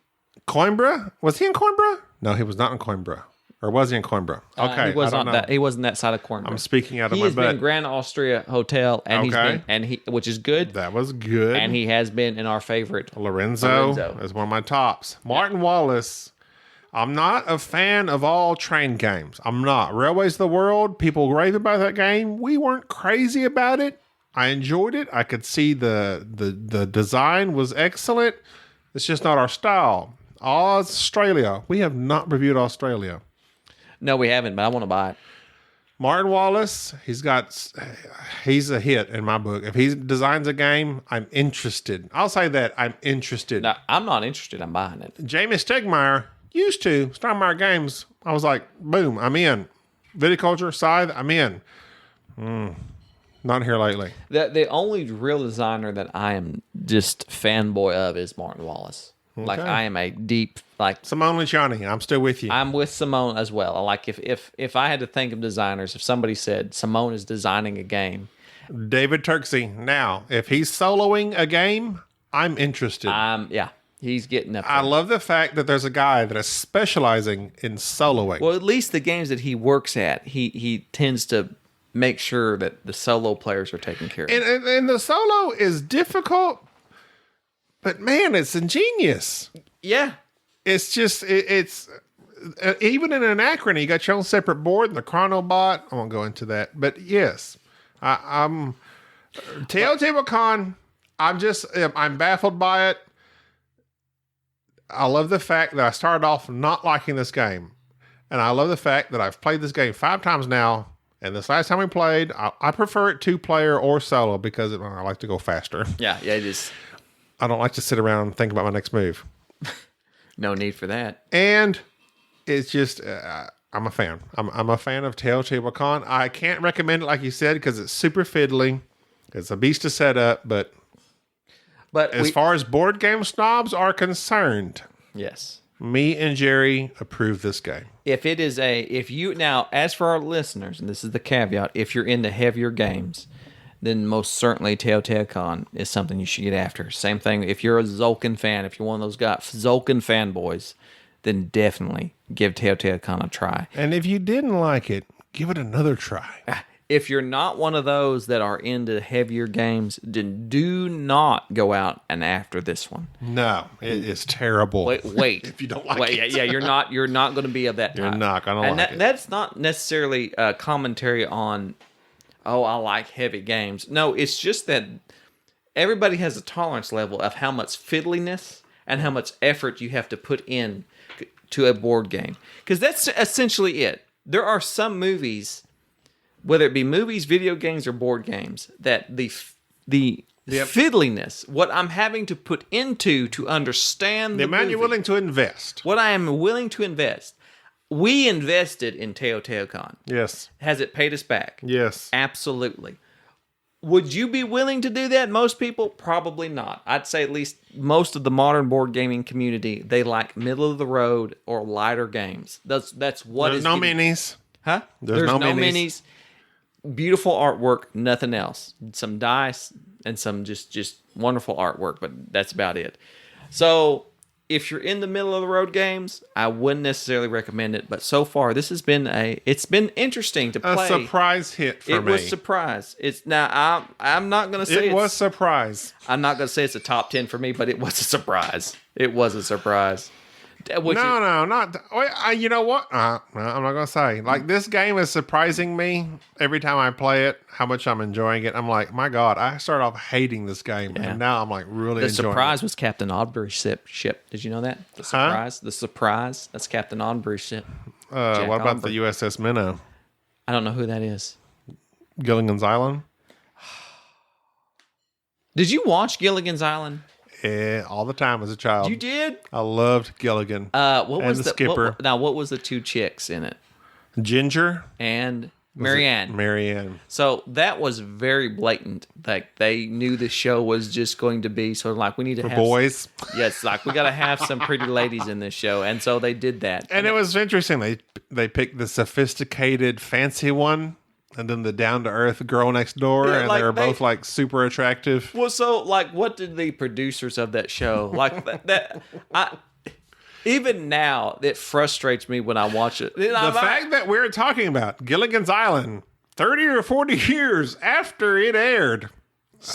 B: Coimbra? Was he in Coimbra? No, he was not in Coimbra. Or was he in Coimbra? Okay,
C: he was
B: I don't
C: not
B: know.
C: that. He wasn't that side of Coimbra.
B: I'm speaking out of
C: He
B: my
C: has been
B: butt.
C: in Grand Austria Hotel, and he's
B: Okay.
C: been, which is good.
B: That was good.
C: And he has been in our favorite.
B: Lorenzo
C: Lorenzo.
B: is one of my tops. Martin Wallace. I'm not a fan of all train games. I'm not. Railways of the World, people rave about that game. We weren't crazy about it. I enjoyed it. I could see the design was excellent. It's just not our style. Australia. We have not reviewed Australia.
C: No, we haven't, but I want to buy it.
B: Martin Wallace, he's a hit in my book. If he designs a game, I'm interested. I'll say that. I'm interested.
C: No, I'm not interested. I'm buying it.
B: Jamie Stegmeyer used to. Stegmeyer Games, I was like, boom, I'm in. Viticulture, Scythe, I'm in. Not here lately.
C: The only real designer that I am just fanboy of is Martin Wallace. Like I am a deep
B: Simone Luciani, I'm still with you.
C: I'm with Simone as well. Like if I had to think of designers, if somebody said Simone is designing a game,
B: David Turksey. Now, if he's soloing a game, I'm interested.
C: he's getting up there.
B: I love the fact that there's a guy that is specializing in soloing.
C: Well, at least the games that he works at, he tends to make sure that the solo players are taken care of.
B: And the solo is difficult, But man, it's ingenious.
C: Yeah.
B: It's just, it's even in Anachrony, you got your own separate board and the Chronobot. I won't go into that. But yes, I'm Teotihuacan. I'm baffled by it. I love the fact that I started off not liking this game. And I love the fact that I've played this game 5 times now. And this last time we played, I prefer it 2-player or solo because I like to go faster.
C: Yeah, it is.
B: I don't like to sit around and think about my next move.
C: No need for that.
B: And it's just, I'm a fan. I'm a fan of Teotihuacan. I can't recommend it like you said because it's super fiddly. It's a beast to set up, but as far as board game snobs are concerned,
C: yes,
B: me and Jerry approve this game.
C: Now, as for our listeners, and this is the caveat, if you're into heavier games, then most certainly Teotihuacan is something you should get after. Same thing, if you're a Tzolk'in fan, if you're one of those Tzolk'in fanboys, then definitely give Teotihuacan a try.
B: And if you didn't like it, give it another try.
C: If you're not one of those that are into heavier games, then do not go out and after this one.
B: No, it is terrible.
C: Wait.
B: If you don't like it.
C: Yeah, you're not going to be of that type.
B: You're not going to like it.
C: That's not necessarily a commentary on, oh, I like heavy games. No, it's just that everybody has a tolerance level of how much fiddliness and how much effort you have to put in to a board game. Because that's essentially it. There are some movies, whether it be movies, video games, or board games, that the fiddliness, what I'm having to put into to understand
B: the amount you're willing to invest.
C: What I am willing to invest. We invested in Teotihuacan.
B: Yes.
C: Has it paid us back?
B: Yes.
C: Absolutely. Would you be willing to do that? Most people, probably not. I'd say at least most of the modern board gaming community, they like middle of the road or lighter games. That's what
B: There's
C: is
B: no minis.
C: Huh?
B: There's no minis.
C: Beautiful artwork, nothing else. Some dice and some just wonderful artwork, but that's about it. So if you're in the middle of the road games, I wouldn't necessarily recommend it. But so far, it's been interesting to play.
B: A surprise hit for me.
C: It was surprise. I'm not going to say
B: it was surprise.
C: I'm not going to say it's a top 10 for me, but it was a surprise. It was a surprise.
B: Not. You know what? No, I'm not going to say. Like, this game is surprising me every time I play it, how much I'm enjoying it. I'm like, my God, I started off hating this game, and now I'm like really enjoying it.
C: The surprise was Captain Aubrey's ship. Did you know that? The surprise? Huh? The surprise? That's Captain Aubrey's ship.
B: What about the USS Minnow?
C: I don't know who that is.
B: Gilligan's Island?
C: Did you watch Gilligan's Island?
B: Yeah, all the time as a child.
C: You did?
B: I loved Gilligan.
C: What was
B: the skipper?
C: What was the 2 chicks in it?
B: Ginger
C: and Marianne.
B: Marianne.
C: So that was very blatant. Like, they knew the show was just going to be sort of like, we need to have
B: boys.
C: Yes, like we got to have some pretty ladies in this show, and so they did that.
B: And it was interesting. They picked the sophisticated, fancy one. And then the down-to-earth girl next door, and they were both, like, super attractive.
C: Well, so, like, what did the producers of that show, like, even now, it frustrates me when I watch it.
B: The fact that we're talking about Gilligan's Island 30 or 40 years after it aired,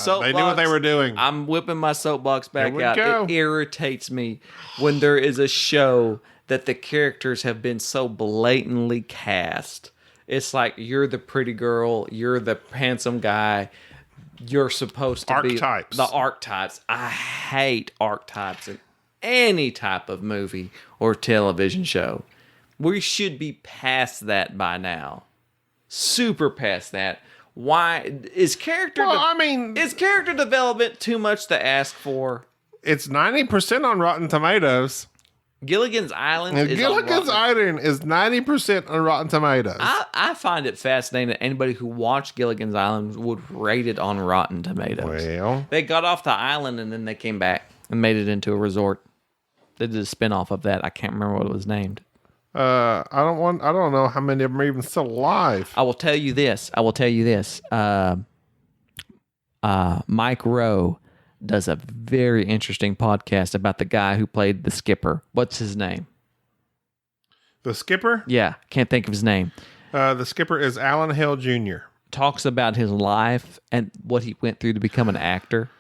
B: they knew what they were doing.
C: I'm whipping my soapbox back out.
B: Go.
C: It irritates me when there is a show that the characters have been so blatantly cast. It's like, you're the pretty girl, you're the handsome guy, you're supposed to be the archetypes. I hate archetypes in any type of movie or television show. We should be past that by now. Super past that. Why is character is character development too much to ask for?
B: It's 90% on Rotten Tomatoes.
C: Gilligan's Island is
B: 90% on Rotten Tomatoes.
C: I find it fascinating that anybody who watched Gilligan's Island would rate it on Rotten Tomatoes.
B: Well,
C: they got off the island and then they came back and made it into a resort. They did a spinoff of that. I can't remember what it was named.
B: I don't know how many of them are even still alive.
C: I will tell you this. Mike Rowe does a very interesting podcast about the guy who played the skipper. What's his name?
B: The skipper?
C: Yeah, can't think of his name.
B: The skipper is Alan Hill Jr.
C: Talks about his life and what he went through to become an actor.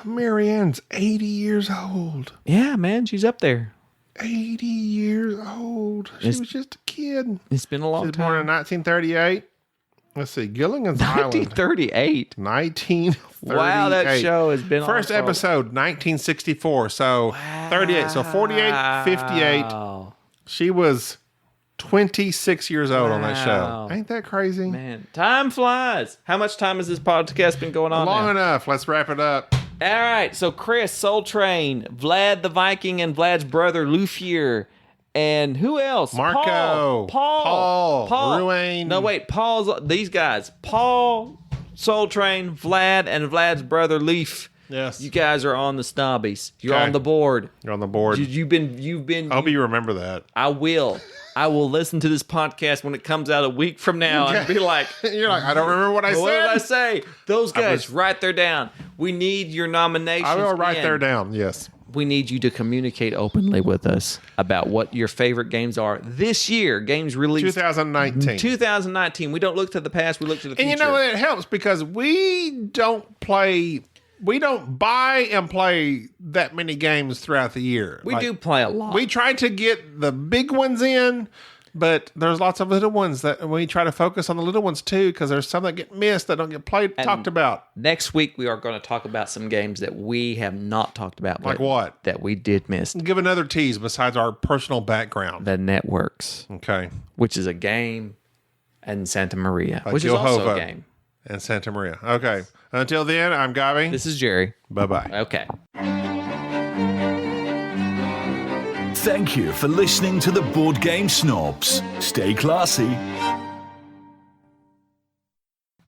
B: Marianne's 80 years old.
C: Yeah, man, she's up there.
B: 80 years old. She was just a kid.
C: It's been a long
B: She was born in
C: time.
B: 1938. Let's see. Gilligan's Island.
C: 1938.
B: 1938.
C: Wow, that show has been
B: First
C: on for-
B: episode, 1964. So 38. So 48, 58.
C: Wow.
B: She was 26 years old on that
C: Wow.
B: show. Ain't that crazy?
C: Man, time flies. How much time has this podcast been going on
B: Long
C: now?
B: enough. Let's wrap it up.
C: All right, so Chris, Soul Train, Vlad the Viking, and Vlad's brother Lufier, and who else?
B: Marco, Paul, Ruane.
C: No, wait, these guys. Paul, Soul Train, Vlad, and Vlad's brother Leaf.
B: Yes.
C: You guys are on the snobbies. You're
B: Okay.
C: on the board.
B: You're on the board.
C: You've been.
B: I hope you remember that.
C: I will listen to this podcast when it comes out a week from now and be like,
B: You're like, I don't remember what I
C: what did I
B: said.
C: say? Those guys, write there down. We need your nominations.
B: I will write
C: in.
B: there down. Yes.
C: We need you to communicate openly with us about what your favorite games are this year. Games released
B: 2019.
C: 2019. We don't look to the past. We look to the future.
B: And you know what? It helps because we don't buy and play that many games throughout the year.
C: We do play a lot.
B: We try to get the big ones in, but there's lots of little ones that we try to focus on the little ones too, because there's some that get missed that don't get talked about.
C: Next week, we are going to talk about some games that we have not talked about.
B: Like
C: but
B: what?
C: That we did miss.
B: Give another tease besides our personal background.
C: The Networks,
B: Okay.
C: which is a game, and Santa Maria, which is also a game.
B: And Santa Maria. Okay. Until then, I'm Gabi.
C: This is Jerry.
B: Bye-bye.
C: Okay.
A: Thank you for listening to the Board Game Snobs. Stay classy.